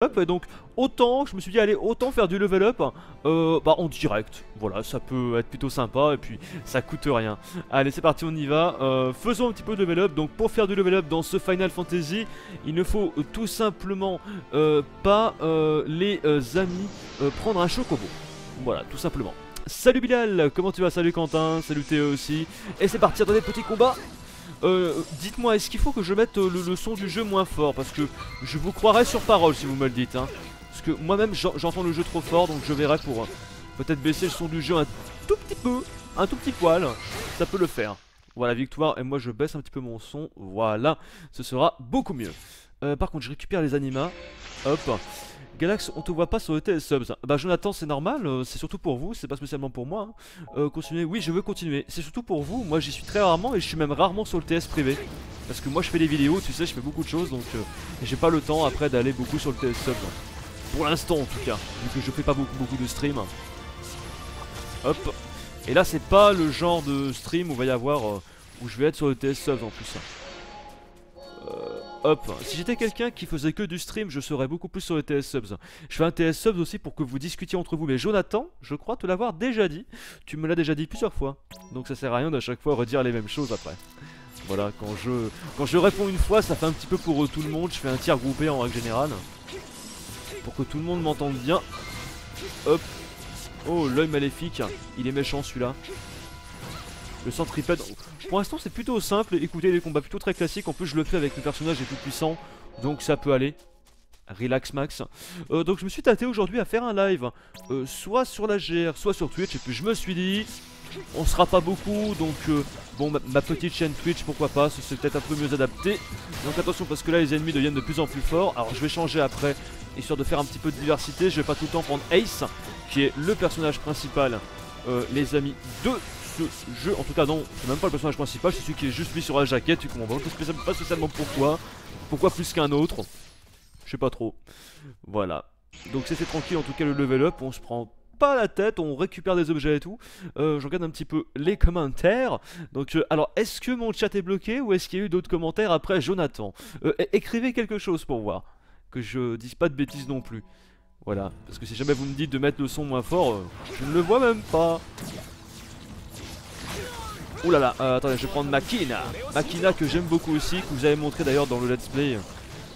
up, et donc autant, je me suis dit allez, autant faire du level up bah en direct. Voilà, ça peut être plutôt sympa et puis ça coûte rien. Allez, c'est parti, on y va. Faisons un petit peu de level up. Donc pour faire du level up dans ce Final Fantasy, il ne faut tout simplement pas les amis prendre un chocobo. Voilà, tout simplement. Salut Bilal, comment tu vas? Salut Quentin, salut Théo aussi. Et c'est parti dans des petits combats. Dites-moi, est-ce qu'il faut que je mette le son du jeu moins fort? Parce que je vous croirai sur parole si vous me le dites, hein. Parce que moi-même j'entends le jeu trop fort, donc je verrai pour peut-être baisser le son du jeu un tout petit peu, un tout petit poil. Ça peut le faire. Voilà, victoire, et moi je baisse un petit peu mon son. Voilà, ce sera beaucoup mieux. Par contre, je récupère les animas. Hop. Galax, on te voit pas sur le TS Subs. Bah Jonathan, c'est normal, c'est surtout pour vous, c'est pas spécialement pour moi, hein. Continuez, oui je veux continuer, c'est surtout pour vous, moi j'y suis très rarement et je suis même rarement sur le TS privé. Parce que moi je fais des vidéos, tu sais, je fais beaucoup de choses, donc j'ai pas le temps après d'aller beaucoup sur le TS Subs. Pour l'instant en tout cas, vu que je fais pas beaucoup de stream. Hop, et là c'est pas le genre de stream où va y avoir, où je vais être sur le TS Subs en plus. Hop, si j'étais quelqu'un qui faisait que du stream, je serais beaucoup plus sur les TS Subs. Je fais un TS Subs aussi pour que vous discutiez entre vous. Mais Jonathan, je crois te l'avoir déjà dit. Tu me l'as déjà dit plusieurs fois. Donc ça sert à rien d'à chaque fois redire les mêmes choses après. Voilà, quand je réponds une fois, ça fait un petit peu pour tout le monde. Je fais un tir groupé en règle générale. Pour que tout le monde m'entende bien. Hop. Oh, l'œil maléfique. Il est méchant celui-là. Le centripède, pour l'instant c'est plutôt simple, écoutez, des combats plutôt très classiques. En plus je le fais avec le personnage est tout puissant, donc ça peut aller. Relax max. Donc je me suis tâté aujourd'hui à faire un live, soit sur la GR, soit sur Twitch. Et puis je me suis dit, on sera pas beaucoup, donc bon, ma petite chaîne Twitch, pourquoi pas, c'est peut-être un peu mieux adapté. Donc attention parce que là les ennemis deviennent de plus en plus forts. Alors je vais changer après, histoire de faire un petit peu de diversité. Je vais pas tout le temps prendre Ace, qui est le personnage principal, les amis, de ce jeu. En tout cas non, c'est même pas le personnage principal, c'est celui qui est juste mis sur la jaquette. Tu comprends pas spécialement pourquoi plus qu'un autre, je sais pas trop. Voilà, donc c'est tranquille en tout cas le level up, on se prend pas la tête, on récupère des objets et tout. Je regarde un petit peu les commentaires. Donc alors est-ce que mon chat est bloqué ou est-ce qu'il y a eu d'autres commentaires après Jonathan? Écrivez quelque chose pour voir, que je dise pas de bêtises non plus. Voilà, parce que si jamais vous me dites de mettre le son moins fort, je ne le vois même pas. Ouh là là, attendez, je vais prendre Makina. Makina que j'aime beaucoup aussi, que vous avez montré d'ailleurs dans le let's play.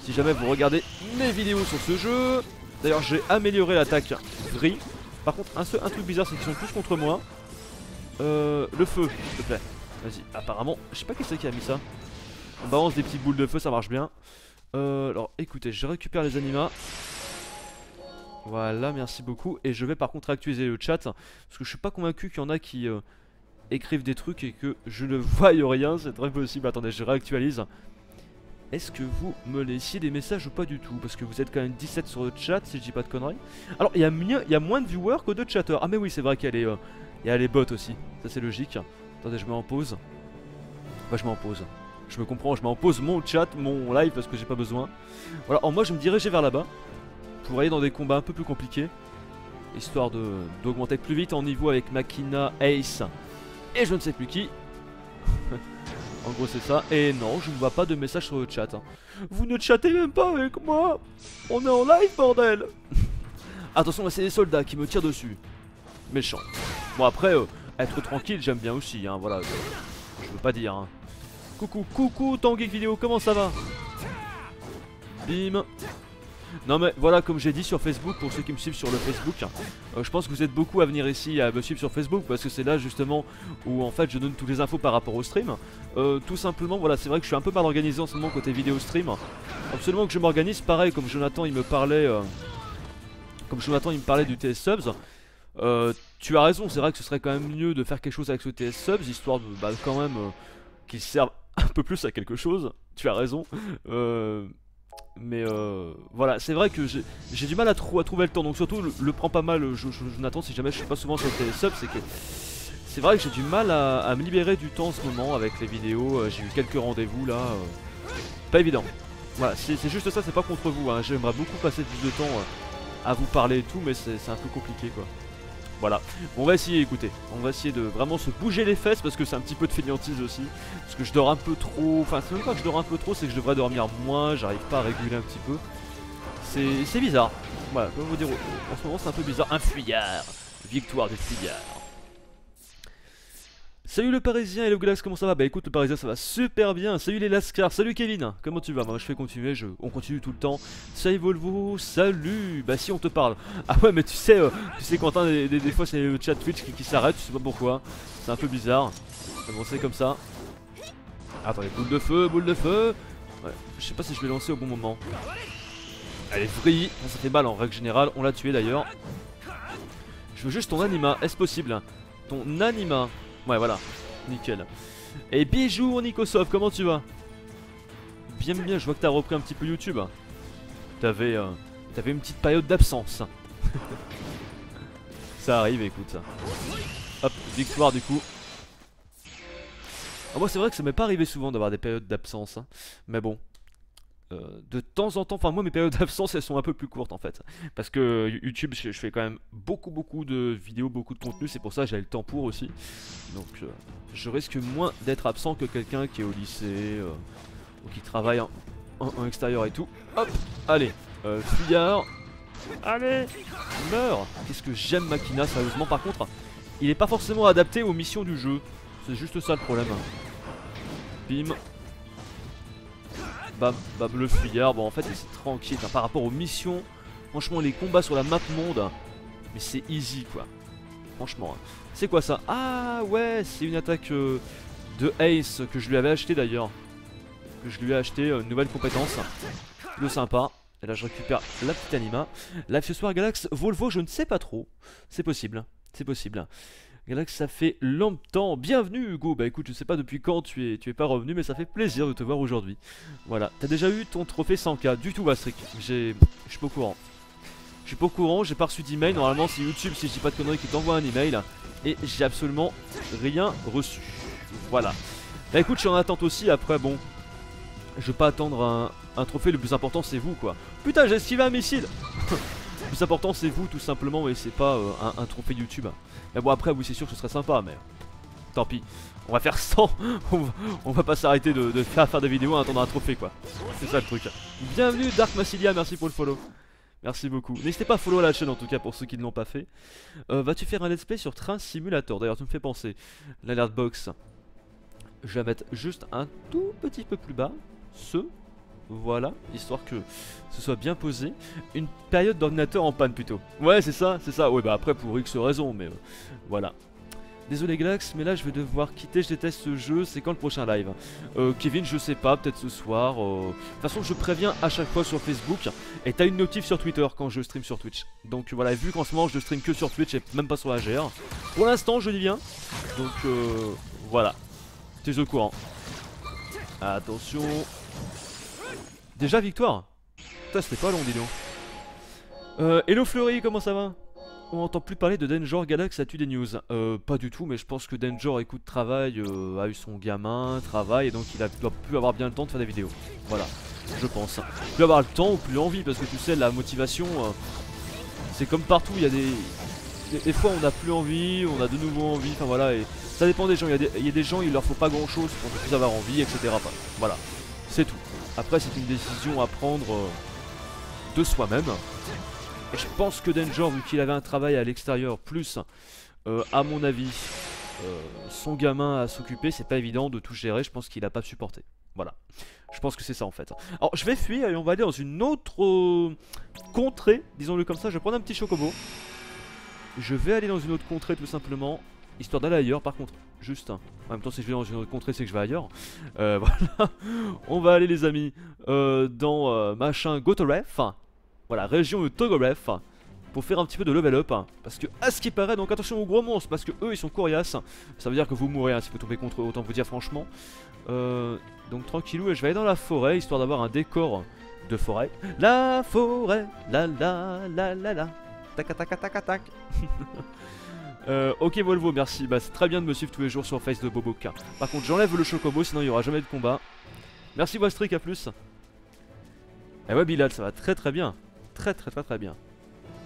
Si jamais vous regardez mes vidéos sur ce jeu. D'ailleurs j'ai amélioré l'attaque Vrille. Par contre un truc bizarre c'est qu'ils sont tous contre moi. Le feu, s'il te plaît. Vas-y, apparemment, je sais pas qui c'est qui a mis ça. On balance des petites boules de feu, ça marche bien. Alors écoutez, je récupère les animas. Voilà, merci beaucoup. Et je vais par contre actualiser le chat. Parce que je suis pas convaincu qu'il y en a qui écrivent des trucs et que je ne voie rien, c'est très possible. Attendez, je réactualise. Est-ce que vous me laissiez des messages ou pas du tout? Parce que vous êtes quand même 17 sur le chat, si je dis pas de conneries. Alors, il y a moins de viewers que de chatters. Ah mais oui, c'est vrai qu'il y a les bots aussi. Ça c'est logique. Attendez, je mets en pause. Bah je mets en pause. Je me comprends, je mets en pause mon chat, mon live parce que j'ai pas besoin. Voilà, alors moi je me dirigeais vers là-bas pour aller dans des combats un peu plus compliqués, histoire d'augmenter plus vite en niveau avec Makina, Ace et je ne sais plus qui. En gros c'est ça. Et non, je ne vois pas de message sur le chat, hein. Vous ne chattez même pas avec moi. On est en live bordel. Attention, c'est les soldats qui me tirent dessus. Méchant. Bon après, être tranquille j'aime bien aussi, hein. Voilà, je veux pas dire, hein. Coucou Tanguy Vidéo, comment ça va? Bim. Non mais voilà, comme j'ai dit sur Facebook, pour ceux qui me suivent sur le Facebook, je pense que vous êtes beaucoup à venir ici à me suivre sur Facebook, parce que c'est là justement où en fait je donne toutes les infos par rapport au stream. Tout simplement, voilà, c'est vrai que je suis un peu mal organisé en ce moment côté vidéo stream. Absolument que je m'organise, pareil comme Jonathan il me parlait du TS Subs. Tu as raison, c'est vrai que ce serait quand même mieux de faire quelque chose avec ce TS Subs, histoire de quand même qu'il serve un peu plus à quelque chose. Tu as raison. Mais voilà, c'est vrai que j'ai du mal à trouver le temps. Donc surtout le prends pas mal Jonathan, si jamais je suis pas souvent sur le télésub. C'est que c'est vrai que j'ai du mal à me libérer du temps en ce moment avec les vidéos. J'ai eu quelques rendez-vous là, pas évident. Voilà, c'est juste ça, c'est pas contre vous, hein. J'aimerais beaucoup passer plus de temps à vous parler et tout, mais c'est un peu compliqué quoi. Voilà, bon, on va essayer, écoutez, on va essayer de vraiment se bouger les fesses parce que c'est un petit peu de fainéantise aussi. Parce que je dors un peu trop, enfin c'est même pas que je dors un peu trop, c'est que je devrais dormir moins, j'arrive pas à réguler un petit peu. C'est bizarre. Voilà, je vais vous dire, en ce moment c'est un peu bizarre. Un fuyard. Victoire des fuyards. Salut le Parisien et le Galax, comment ça va? Bah écoute, le Parisien ça va super bien. Salut les Lascars, salut Kevin, comment tu vas? Moi je fais continuer, on continue tout le temps. Salut Volvo, salut. Bah si on te parle. Ah ouais mais tu sais Quentin, des fois c'est le chat Twitch qui s'arrête, tu sais pas pourquoi. C'est un peu bizarre. Mais bon c'est comme ça. Attendez, boule de feu, boule de feu. Ouais, je sais pas si je vais lancer au bon moment. Allez, vrille, ça fait mal en règle générale, on l'a tué d'ailleurs. Je veux juste ton anima, est-ce possible? Ton anima. Ouais voilà, nickel. Et bijou Nikosov, comment tu vas? Bien bien, je vois que t'as repris un petit peu YouTube. T'avais une petite période d'absence. Ça arrive, écoute. Hop, victoire du coup. Ah, moi c'est vrai que ça m'est pas arrivé souvent d'avoir des périodes d'absence, hein. Mais bon. De temps en temps, enfin moi mes périodes d'absence elles sont un peu plus courtes en fait. Parce que YouTube je fais quand même beaucoup de vidéos, beaucoup de contenu, c'est pour ça que j'ai le temps pour aussi. Donc je risque moins d'être absent que quelqu'un qui est au lycée ou qui travaille en extérieur et tout. Hop, allez, fuyard. Allez, meurs. Qu'est-ce que j'aime Makina sérieusement, par contre il est pas forcément adapté aux missions du jeu. C'est juste ça le problème. Bim. Bam, bam, le fuyard. Bon en fait c'est tranquille hein, par rapport aux missions. Franchement les combats sur la map monde, mais c'est easy quoi. Franchement. C'est quoi ça? Ah ouais, c'est une attaque de Ace que je lui avais acheté d'ailleurs. Que je lui ai acheté une nouvelle compétence. Le sympa. Et là je récupère la petite anima. Live ce soir Galax, Volvo je ne sais pas trop. C'est possible. C'est possible. Galax, ça fait longtemps. Bienvenue Hugo. Bah écoute, je sais pas depuis quand tu es pas revenu, mais ça fait plaisir de te voir aujourd'hui. Voilà. T'as déjà eu ton trophée 100K? Du tout, Bastric. Je suis pas au courant. Je suis pas au courant, j'ai pas reçu d'email. Normalement, c'est YouTube, si je dis pas de conneries, qui t'envoie un email. Et j'ai absolument rien reçu. Voilà. Bah écoute, je suis en attente aussi. Après, bon, je vais pas attendre un trophée. Le plus important, c'est vous quoi. Putain, j'ai esquivé un missile. Le plus important, c'est vous tout simplement. Et c'est pas un trophée YouTube. Mais bon après oui c'est sûr que ce serait sympa mais tant pis. On va faire 100. On va pas s'arrêter de faire des vidéos en attendant un trophée quoi. C'est ça le truc. Bienvenue Dark Massilia, merci pour le follow. Merci beaucoup. N'hésitez pas à follow la chaîne en tout cas pour ceux qui ne l'ont pas fait. Vas-tu faire un let's play sur Train Simulator? D'ailleurs tu me fais penser. L'alert box. Je vais la mettre juste un tout petit peu plus bas. Voilà, histoire que ce soit bien posé. Une période d'ordinateur en panne plutôt. Ouais c'est ça, c'est ça. Ouais bah après pour X raisons mais voilà. Désolé Galax mais là je vais devoir quitter, je déteste ce jeu. C'est quand le prochain live? Kevin je sais pas, peut-être ce soir. De toute façon je préviens à chaque fois sur Facebook. Et t'as une notif sur Twitter quand je stream sur Twitch. Donc voilà, vu qu'en ce moment je stream que sur Twitch et même pas sur la GR. Pour l'instant je dis bien. Donc voilà. T'es au courant. Attention. Déjà victoire. Putain c'était pas long dis donc. Hello Fleury, comment ça va? On n'entend plus parler de Danger Galax, as-tu des news? Pas du tout mais je pense que Danger écoute travail, a eu son gamin, travail et donc il doit plus avoir bien le temps de faire des vidéos. Voilà, je pense. Plus avoir le temps ou plus l'envie parce que tu sais la motivation c'est comme partout, il y a des fois on a plus envie, on a de nouveau envie, enfin voilà et ça dépend des gens, il y a des gens il leur faut pas grand chose pour ne plus avoir envie etc. Voilà, c'est tout. Après c'est une décision à prendre de soi-même. Et je pense que Danger, vu qu'il avait un travail à l'extérieur, plus à mon avis son gamin à s'occuper, c'est pas évident de tout gérer, je pense qu'il a pas supporté. Voilà, je pense que c'est ça en fait. Alors je vais fuir et on va aller dans une autre contrée, disons-le comme ça, je vais prendre un petit chocobo. Je vais aller dans une autre contrée tout simplement. Histoire d'aller ailleurs par contre, juste en même temps si je vais dans une autre contrée c'est que je vais ailleurs. Voilà, on va aller les amis dans machin Gotoref. Voilà, région de Togoref. Pour faire un petit peu de level up parce que à ce qui paraît, donc attention aux gros monstres parce que eux ils sont coriaces. Ça veut dire que vous mourrez si vous tombez contre eux, autant vous dire franchement. Donc tranquillou et je vais aller dans la forêt histoire d'avoir un décor de forêt. La forêt, la la la la la. Tac tac tac tac tac. Ok Volvo, merci. Bah c'est très bien de me suivre tous les jours sur Face de Boboka. Par contre j'enlève le chocobo sinon il n'y aura jamais de combat. Merci Vostric, à plus. Eh ouais Bilal, ça va très très bien. Très bien.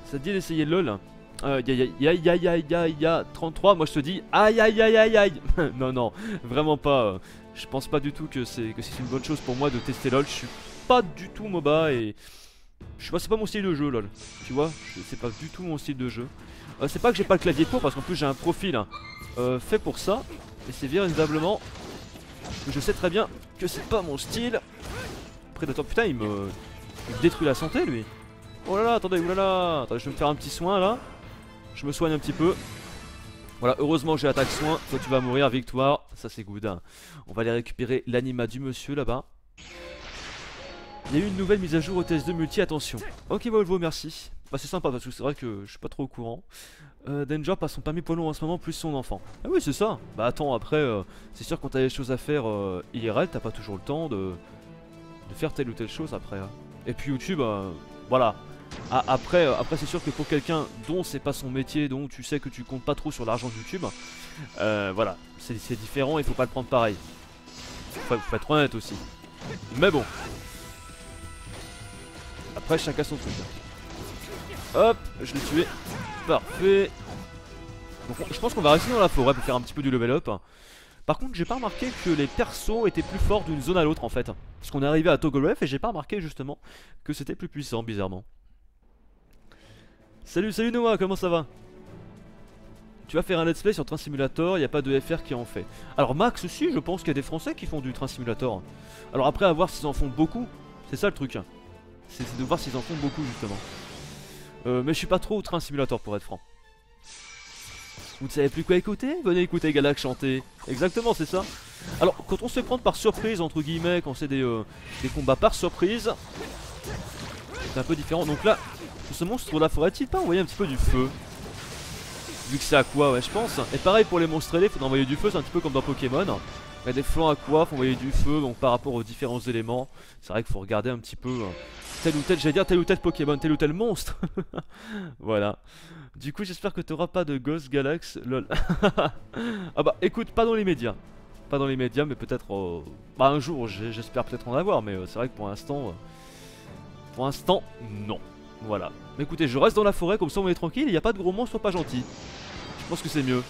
Ça te dit d'essayer LOL? Ya 33, moi je te dis aïe aïe aïe aïe aïe. Non non, vraiment pas. Je pense pas du tout que c'est une bonne chose pour moi de tester LOL. Je suis pas du tout MOBA et Je sais pas, c'est pas mon style de jeu lol. Tu vois, c'est pas du tout mon style de jeu. C'est pas que j'ai pas le clavier pour, parce qu'en plus j'ai un profil fait pour ça. Et c'est véritablement que je sais très bien que c'est pas mon style. Predator, putain il me détruit la santé lui. Oh là là, attendez, oulala. Attendez, je vais me faire un petit soin là. Je me soigne un petit peu. Voilà, heureusement j'ai attaque soin. Toi tu vas mourir, victoire. Ça c'est good hein. On va aller récupérer l'anima du monsieur là-bas. Il y a eu une nouvelle mise à jour au TS2 multi, attention. Ok Volvo, merci. Bah c'est sympa parce que c'est vrai que je suis pas trop au courant. Danger passe son permis poids lourd en ce moment plus son enfant. Ah oui c'est ça. Bah attends après c'est sûr quand t'as des choses à faire IRL t'as pas toujours le temps de faire telle ou telle chose après. Et puis YouTube voilà. Après c'est sûr que pour quelqu'un dont c'est pas son métier, dont tu sais que tu comptes pas trop sur l'argent de YouTube, voilà, c'est différent, il faut pas le prendre pareil. Faut être honnête aussi. Mais bon. Après chacun son truc. Hop, je l'ai tué. Parfait. Donc je pense qu'on va rester dans la forêt pour faire un petit peu du level up. Par contre j'ai pas remarqué que les persos étaient plus forts d'une zone à l'autre en fait. Parce qu'on est arrivé à Toggle Ref et j'ai pas remarqué justement que c'était plus puissant bizarrement. Salut Noah, comment ça va? Tu vas faire un let's play sur Train Simulator, il n'y a pas de FR qui en fait. Alors Max aussi, je pense qu'il y a des Français qui font du Train Simulator. Alors après à voir s'ils en font beaucoup, c'est ça le truc. C'est de voir s'ils en font beaucoup justement. Mais je suis pas trop au Train Simulator pour être franc. Vous ne savez plus quoi écouter? Venez écouter Galax chanter. Exactement, c'est ça. Alors quand on se fait prendre par surprise entre guillemets, quand c'est des combats par surprise, c'est un peu différent. Donc là, ce monstre là, faudrait-il pas envoyer un petit peu du feu? Vu que c'est aqua, ouais je pense. Et pareil pour les monstres ailés, faut envoyer du feu, c'est un petit peu comme dans Pokémon. Il y a des flancs aqua, faut envoyer du feu, donc par rapport aux différents éléments, c'est vrai qu'il faut regarder un petit peu tel ou tel, j'allais dire tel ou tel Pokémon, tel ou tel monstre. Voilà. Du coup j'espère que t'auras pas de Ghost Galax, lol. Ah bah écoute, pas dans les médias. Pas dans les médias, mais peut-être bah un jour, j'espère peut-être en avoir, mais c'est vrai que pour l'instant, non. Voilà. Mais écoutez, je reste dans la forêt, comme ça on est tranquille, il n'y a pas de gros monstres pas gentils. Je pense que c'est mieux.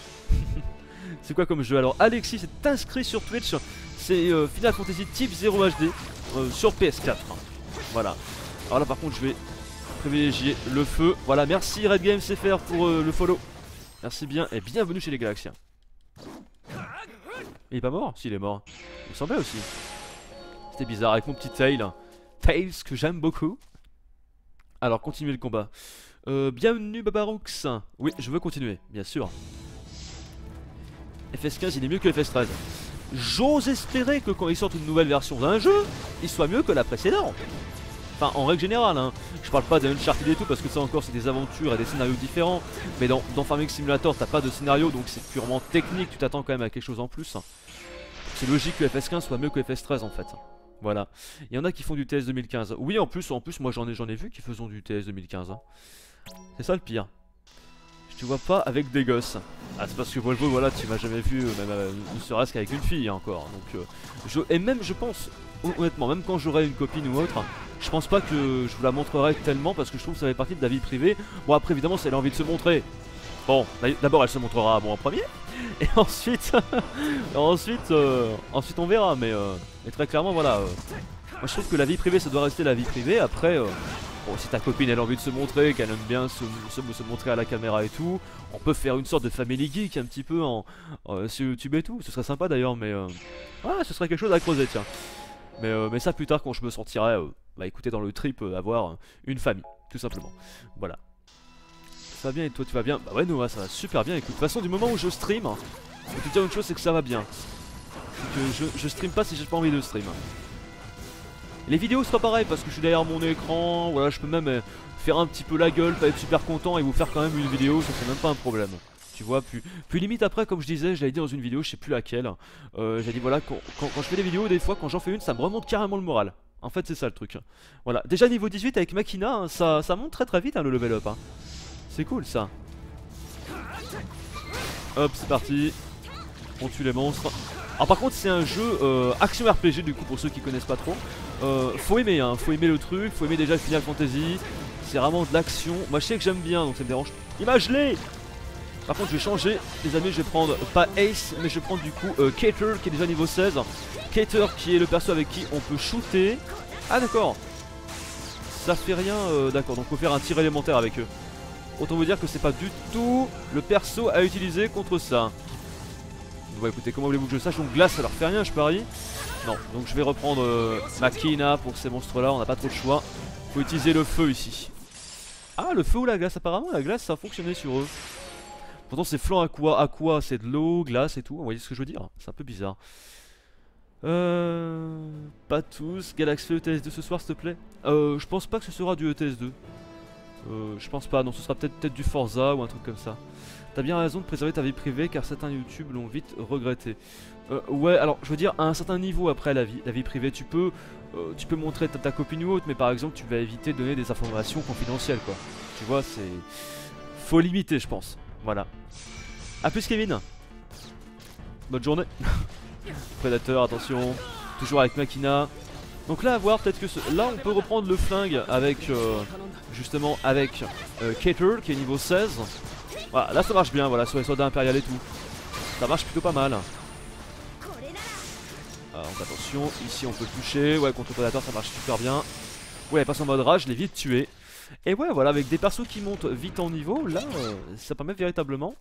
C'est quoi comme jeu? Alors Alexis s'est inscrit sur Twitch. C'est Final Fantasy Type 0 HD sur PS4. Voilà. Alors là par contre je vais privilégier le feu. Voilà, merci Red Games CFR pour le follow. Merci bien et bienvenue chez les Galaxiens. Il est pas mort? Si, il est mort. Il me semblait aussi. C'était bizarre avec mon petit Tail. Tails que j'aime beaucoup. Alors continuez le combat. Bienvenue Babaroux. Oui, je veux continuer, bien sûr. FS15 il est mieux que FS13. J'ose espérer que quand ils sortent une nouvelle version d'un jeu, il soit mieux que la précédente. Enfin en règle générale hein. Je parle pas d'Uncharted et tout parce que ça encore c'est des aventures et des scénarios différents. Mais dans Farming Simulator t'as pas de scénario, donc c'est purement technique, tu t'attends quand même à quelque chose en plus. C'est logique que FS15 soit mieux que FS13 en fait. Voilà. Il y en a qui font du TS 2015. Oui en plus moi j'en ai vu qui faisons du TS 2015 hein. C'est ça le pire. Je te vois pas avec des gosses. Ah c'est parce que Volvo voilà tu m'as jamais vu même ne serait-ce qu'avec une fille encore. Donc et même je pense honnêtement même quand j'aurai une copine ou autre, je pense pas que je vous la montrerai tellement parce que je trouve que ça fait partie de la vie privée. Bon après évidemment si elle a envie de se montrer. Bon d'abord elle se montrera en premier. Et ensuite ensuite on verra mais très clairement voilà moi je trouve que la vie privée ça doit rester la vie privée. Après bon, si ta copine elle a envie de se montrer, qu'elle aime bien se montrer à la caméra et tout, on peut faire une sorte de family geek un petit peu sur YouTube et tout, ce serait sympa d'ailleurs mais ouais ce serait quelque chose à creuser tiens. Mais ça plus tard quand je me sentirai bah écoutez dans le trip avoir une famille tout simplement. Voilà. Ça va bien et toi tu vas bien? Bah ouais Noah ça va super bien. Écoute de toute façon du moment où je stream, je peux te dire une chose c'est que ça va bien. C'est que je stream pas si j'ai pas envie de stream. Les vidéos c'est pas pareil parce que je suis derrière mon écran, voilà je peux même faire un petit peu la gueule, pas être super content et vous faire quand même une vidéo, ça c'est même pas un problème. Tu vois, puis limite après comme je disais, je l'avais dit dans une vidéo, je sais plus laquelle, j'ai dit voilà quand je fais des vidéos des fois quand j'en fais une ça me remonte carrément le moral. En fait c'est ça le truc. Voilà, déjà niveau 18 avec Makina, hein, ça monte très vite hein, le level up. Hein. C'est cool ça. Hop c'est parti. On tue les monstres. Alors par contre c'est un jeu action RPG du coup pour ceux qui connaissent pas trop. Faut aimer hein, faut aimer le truc, faut aimer déjà le Final Fantasy. C'est vraiment de l'action. Moi je sais que j'aime bien donc ça me dérange. Imagine-les. Par contre je vais changer les amis, je vais prendre pas Ace mais je vais prendre du coup Cater qui est déjà niveau 16. Cater qui est le perso avec qui on peut shooter. Ah d'accord. Ça fait rien, d'accord, donc faut faire un tir élémentaire avec eux. Autant vous dire que c'est pas du tout le perso à utiliser contre ça. Bon écoutez, comment voulez-vous que je sache? Donc glace ça leur fait rien je parie. Non, donc je vais reprendre Makina pour ces monstres là, on n'a pas trop de choix. Faut utiliser le feu ici. Ah le feu ou la glace, apparemment la glace ça a fonctionné sur eux. Pourtant c'est flanc aqua c'est de l'eau, glace et tout, vous voyez ce que je veux dire? C'est un peu bizarre. Pas tous, Galaxy ETS2 ce soir s'il te plaît. Je pense pas que ce sera du ETS2. Je pense pas, non ce sera peut-être du Forza ou un truc comme ça. T'as bien raison de préserver ta vie privée car certains YouTube l'ont vite regretté. Ouais, alors je veux dire à un certain niveau après la vie privée, tu peux montrer ta copine ou autre, mais par exemple tu vas éviter de donner des informations confidentielles quoi. Tu vois, c'est... Faut limiter je pense. Voilà. A plus Kevin. Bonne journée. Prédateur, attention. Toujours avec Makina. Donc là à voir peut-être que là on peut reprendre le flingue avec justement avec Cater qui est niveau 16. Voilà, là ça marche bien, voilà, sur les soldats impériaux et tout. Ça marche plutôt pas mal. Donc attention, ici on peut le toucher. Ouais, contre le prédateur ça marche super bien. Ouais, passe en mode rage, je l'ai vite tué. Et ouais, voilà, avec des persos qui montent vite en niveau, là ça permet véritablement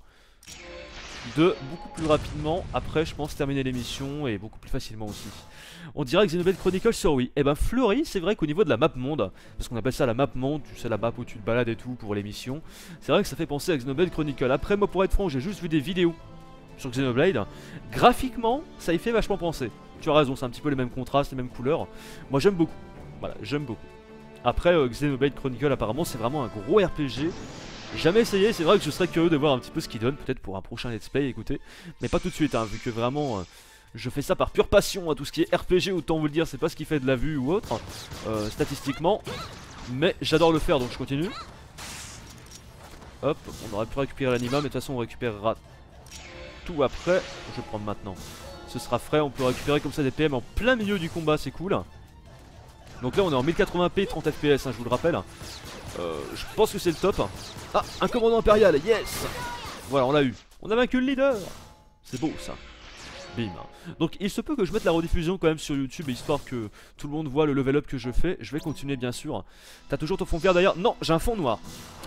de beaucoup plus rapidement, après je pense terminer l'émission et beaucoup plus facilement aussi. On dirait que Xenoblade Chronicles sur Wii. Et ben Fleury, c'est vrai qu'au niveau de la map monde, parce qu'on appelle ça la map monde, tu sais la map où tu te balades et tout pour l'émission, c'est vrai que ça fait penser à Xenoblade Chronicles. Après moi pour être franc, j'ai juste vu des vidéos sur Xenoblade. Graphiquement, ça y fait vachement penser. Tu as raison, c'est un petit peu les mêmes contrastes, les mêmes couleurs. Moi j'aime beaucoup, voilà, j'aime beaucoup. Après Xenoblade Chronicles apparemment c'est vraiment un gros RPG. Jamais essayé, c'est vrai que je serais curieux de voir un petit peu ce qu'il donne, peut-être pour un prochain let's play, écoutez. Mais pas tout de suite, hein, vu que vraiment je fais ça par pure passion, tout ce qui est RPG, autant vous le dire, c'est pas ce qui fait de la vue ou autre, statistiquement. Mais j'adore le faire, donc je continue. Hop, on aurait pu récupérer l'anima, mais de toute façon on récupérera tout après. Je vais prendre maintenant. Ce sera frais, on peut récupérer comme ça des PM en plein milieu du combat, c'est cool. Donc là on est en 1080p, 30 fps, hein, je vous le rappelle. Je pense que c'est le top. Ah, un commandant impérial, yes. Voilà, on l'a eu. On a vaincu le leader. C'est beau ça. Bim. Donc il se peut que je mette la rediffusion quand même sur YouTube, histoire que tout le monde voit le level up que je fais. Je vais continuer bien sûr. T'as toujours ton fond vert d'ailleurs? Non, j'ai un fond noir.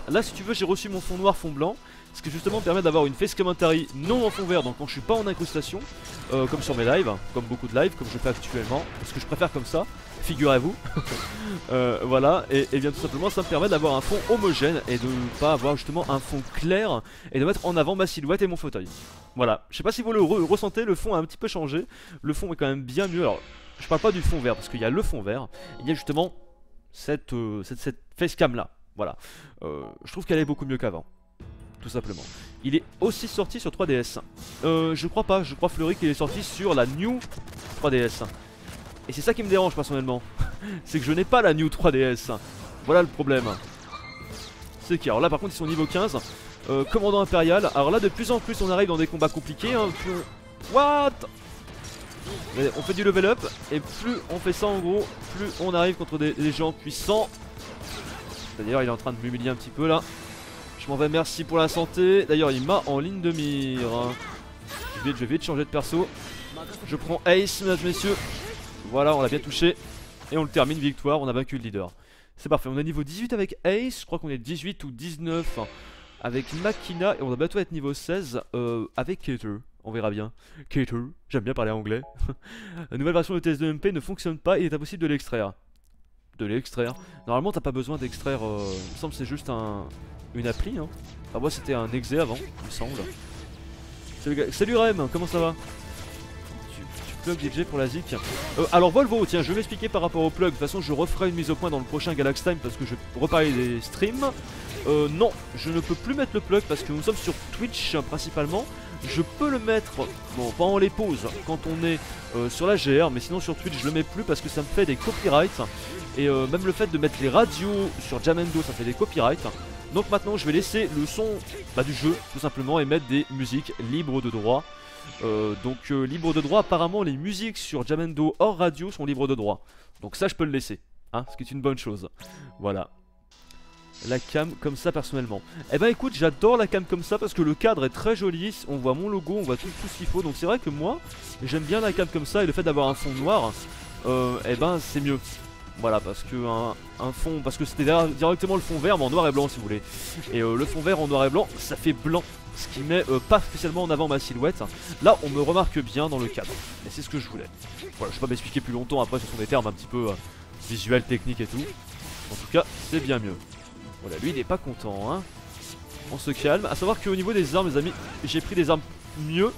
Là si tu veux j'ai reçu mon fond noir, fond blanc. Ce qui justement permet d'avoir une face commentary non en fond vert, donc quand je suis pas en incrustation, comme sur mes lives, comme beaucoup de lives, comme je fais actuellement, parce que je préfère comme ça, figurez-vous. Voilà, et bien tout simplement ça me permet d'avoir un fond homogène et de pas avoir justement un fond clair et de mettre en avant ma silhouette et mon fauteuil. Voilà, je sais pas si vous le ressentez, le fond a un petit peu changé, le fond est quand même bien mieux. Alors je parle pas du fond vert parce qu'il y a le fond vert, il y a justement cette facecam là, voilà. Je trouve qu'elle est beaucoup mieux qu'avant. Tout simplement. Il est aussi sorti sur 3DS. Je crois pas, je crois Fleury qu'il est sorti sur la New 3DS. Et c'est ça qui me dérange personnellement. C'est que je n'ai pas la New 3DS. Voilà le problème. C'est qui? Alors là par contre ils sont niveau 15. Commandant impérial. Alors là de plus en plus on arrive dans des combats compliqués. Hein. What? Mais on fait du level up. Et plus on fait ça en gros, plus on arrive contre des gens puissants. D'ailleurs il est en train de m'humilier un petit peu là. Je m'en vais, merci pour la santé. D'ailleurs il m'a en ligne de mire. Je vais vite changer de perso. Je prends Ace mesdames et messieurs. Voilà, on l'a bien touché. Et on le termine, victoire, on a vaincu le leader. C'est parfait, on est niveau 18 avec Ace. Je crois qu'on est 18 ou 19 avec Makina. Et on va bientôt être niveau 16 avec Cater. On verra bien. Cater, j'aime bien parler anglais. La nouvelle version de TS2MP ne fonctionne pas, il est impossible de l'extraire. De l'extraire. Normalement t'as pas besoin d'extraire, il me semble que c'est juste une appli. Hein. Enfin moi c'était un exe avant, il me semble. Salut Rem, comment ça va? Plug DJ pour la ZIC. Alors Volvo, tiens, je vais m'expliquer par rapport au plug. De toute façon, je referai une mise au point dans le prochain Galaxy Time parce que je vais reparler des streams. Non, je ne peux plus mettre le plug parce que nous sommes sur Twitch principalement. Je peux le mettre, bon, pendant les pauses quand on est sur la GR, mais sinon sur Twitch je le mets plus parce que ça me fait des copyrights. Et même le fait de mettre les radios sur Jamendo, ça fait des copyrights. Donc maintenant, je vais laisser le son du jeu tout simplement et mettre des musiques libres de droit. Libre de droit, apparemment les musiques sur Jamendo hors radio sont libres de droit. Donc ça je peux le laiscer, hein, ce qui est une bonne chose. Voilà. La cam comme ça personnellement. Eh ben écoute, j'adore la cam comme ça parce que le cadre est très joli. On voit mon logo, on voit tout ce qu'il faut. Donc c'est vrai que moi, j'aime bien la cam comme ça. Et le fait d'avoir un fond noir, eh ben c'est mieux. Voilà, parce que un fond, parce que c'était directement le fond vert mais en noir et blanc si vous voulez. Et le fond vert en noir et blanc, ça fait blanc, ce qui met pas spécialement en avant ma silhouette. Là, on me remarque bien dans le cadre, et c'est ce que je voulais. Voilà, je vais pas m'expliquer plus longtemps, après ce sont des termes un petit peu visuels, techniques et tout. En tout cas, c'est bien mieux. Voilà, lui il est pas content, hein. On se calme. À savoir qu'au niveau des armes, les amis, j'ai pris des armes mieux.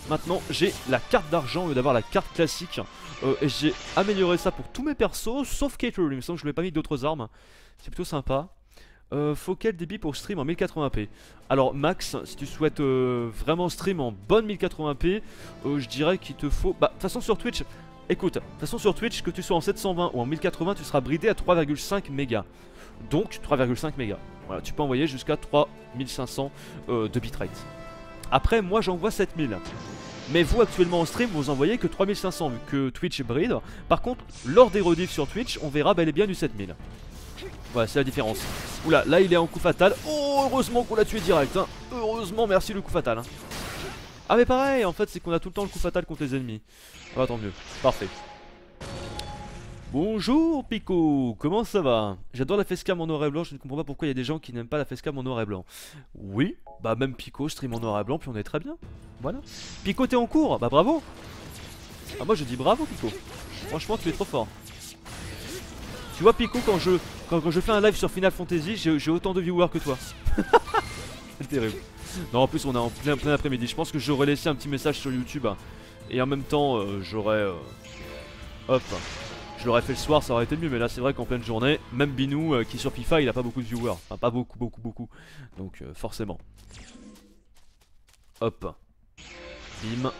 Maintenant, j'ai la carte d'argent au lieu d'avoir la carte classique. Et j'ai amélioré ça pour tous mes persos, sauf Cater. Il me semble que je lui ai pas mis d'autres armes. C'est plutôt sympa. Faut quel débit pour stream en 1080p? Alors Max, si tu souhaites vraiment stream en bonne 1080p, je dirais qu'il te faut... Bah, de toute façon sur Twitch, écoute, de toute façon sur Twitch, que tu sois en 720 ou en 1080, tu seras bridé à 3,5 mégas. Donc 3,5 mégas. Voilà, tu peux envoyer jusqu'à 3500 de bitrate. Après, moi j'envoie 7000. Mais vous actuellement en stream, vous envoyez que 3500 vu que Twitch bride. Par contre, lors des rediffs sur Twitch, on verra bel et bien du 7000. Voilà, c'est la différence. Oula, là il est en coup fatal. Oh, heureusement qu'on l'a tué direct. Hein. Heureusement, merci le coup fatal. Hein. Ah mais pareil, en fait, c'est qu'on a tout le temps le coup fatal contre les ennemis. Ah bah tant mieux, parfait. Bonjour Pico, comment ça va? J'adore la facecam en noir et blanc, je ne comprends pas pourquoi il y a des gens qui n'aiment pas la facecam en noir et blanc. Oui, bah même Pico stream en noir et blanc, puis on est très bien. Voilà. Pico, t'es en cours? Bah bravo. Ah moi je dis bravo Pico. Franchement tu es trop fort. Tu vois Pico, quand je fais un live sur Final Fantasy, j'ai autant de viewers que toi. C'est terrible. Non, en plus on est en plein après-midi, je pense que j'aurais laissé un petit message sur YouTube. Hein, et en même temps j'aurais... hop. Je l'aurais fait le soir, ça aurait été mieux, mais là c'est vrai qu'en pleine journée, même Binou qui est sur FIFA, il a pas beaucoup de viewers. Enfin, pas beaucoup. Donc forcément. Hop. Bim.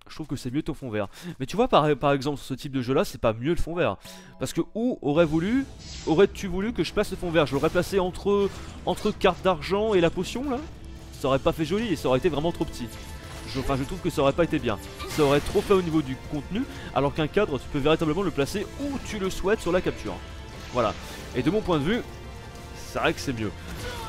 Je trouve que c'est mieux ton fond vert. Mais tu vois, par exemple, sur ce type de jeu là, c'est pas mieux le fond vert. Parce que où aurais-tu voulu que je place le fond vert? Je l'aurais placé entre carte d'argent et la potion là. Ça aurait pas fait joli et ça aurait été vraiment trop petit. Enfin, je trouve que ça aurait pas été bien. Ça aurait trop fait au niveau du contenu, alors qu'un cadre, tu peux véritablement le placer où tu le souhaites sur la capture. Voilà. Et de mon point de vue, c'est vrai que c'est mieux.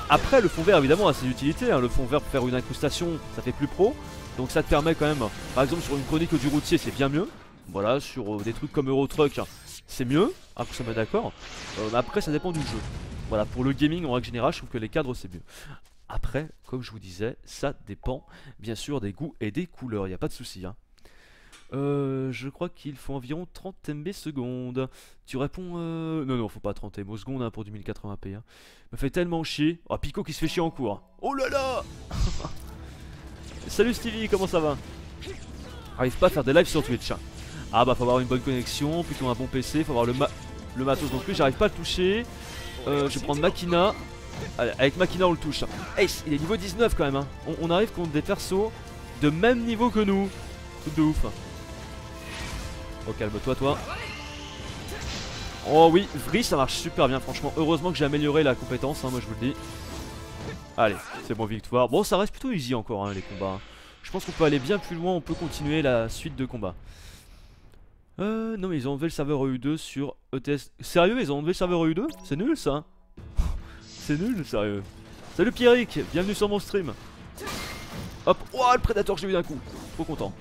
Après, le fond vert, évidemment, a ses utilités. Hein. Le fond vert pour faire une incrustation, ça fait plus pro. Donc ça te permet quand même, par exemple, sur une chronique du routier, c'est bien mieux. Voilà, sur des trucs comme Eurotruck, c'est mieux. Après, ça me met d'accord. Après, ça dépend du jeu. Voilà, pour le gaming, en règle générale, je trouve que les cadres, c'est mieux. Après, comme je vous disais, ça dépend bien sûr des goûts et des couleurs, il n'y a pas de souci. Hein. Je crois qu'il faut environ 30 MB secondes. Tu réponds non, faut pas 30 MB secondes hein, pour du 1080p. Hein. Me fait tellement chier. Oh, Pico qui se fait chier en cours. Oh là là. Salut Stevie, comment ça va? Arrive pas à faire des lives sur Twitch. Hein. Ah bah faut avoir une bonne connexion, plutôt un bon PC, faut avoir le matos non plus, j'arrive pas à le toucher. Je vais prendre Makina. Allez, avec Makina on le touche. Hey, il est niveau 19 quand même hein. On arrive contre des persos de même niveau que nous. Truc de ouf. Oh calme-toi toi. Oh oui, Vri ça marche super bien franchement. Heureusement que j'ai amélioré la compétence hein, moi je vous le dis. Allez, c'est bon victoire. Bon ça reste plutôt easy encore hein, les combats hein. Je pense qu'on peut aller bien plus loin, on peut continuer la suite de combat. Non mais ils ont enlevé le serveur EU2 sur ETS. Sérieux, ils ont enlevé le serveur EU2? C'est nul ça. C'est nul, sérieux. Salut Pierrick, bienvenue sur mon stream. Hop, oh le prédateur que j'ai eu d'un coup. Trop content.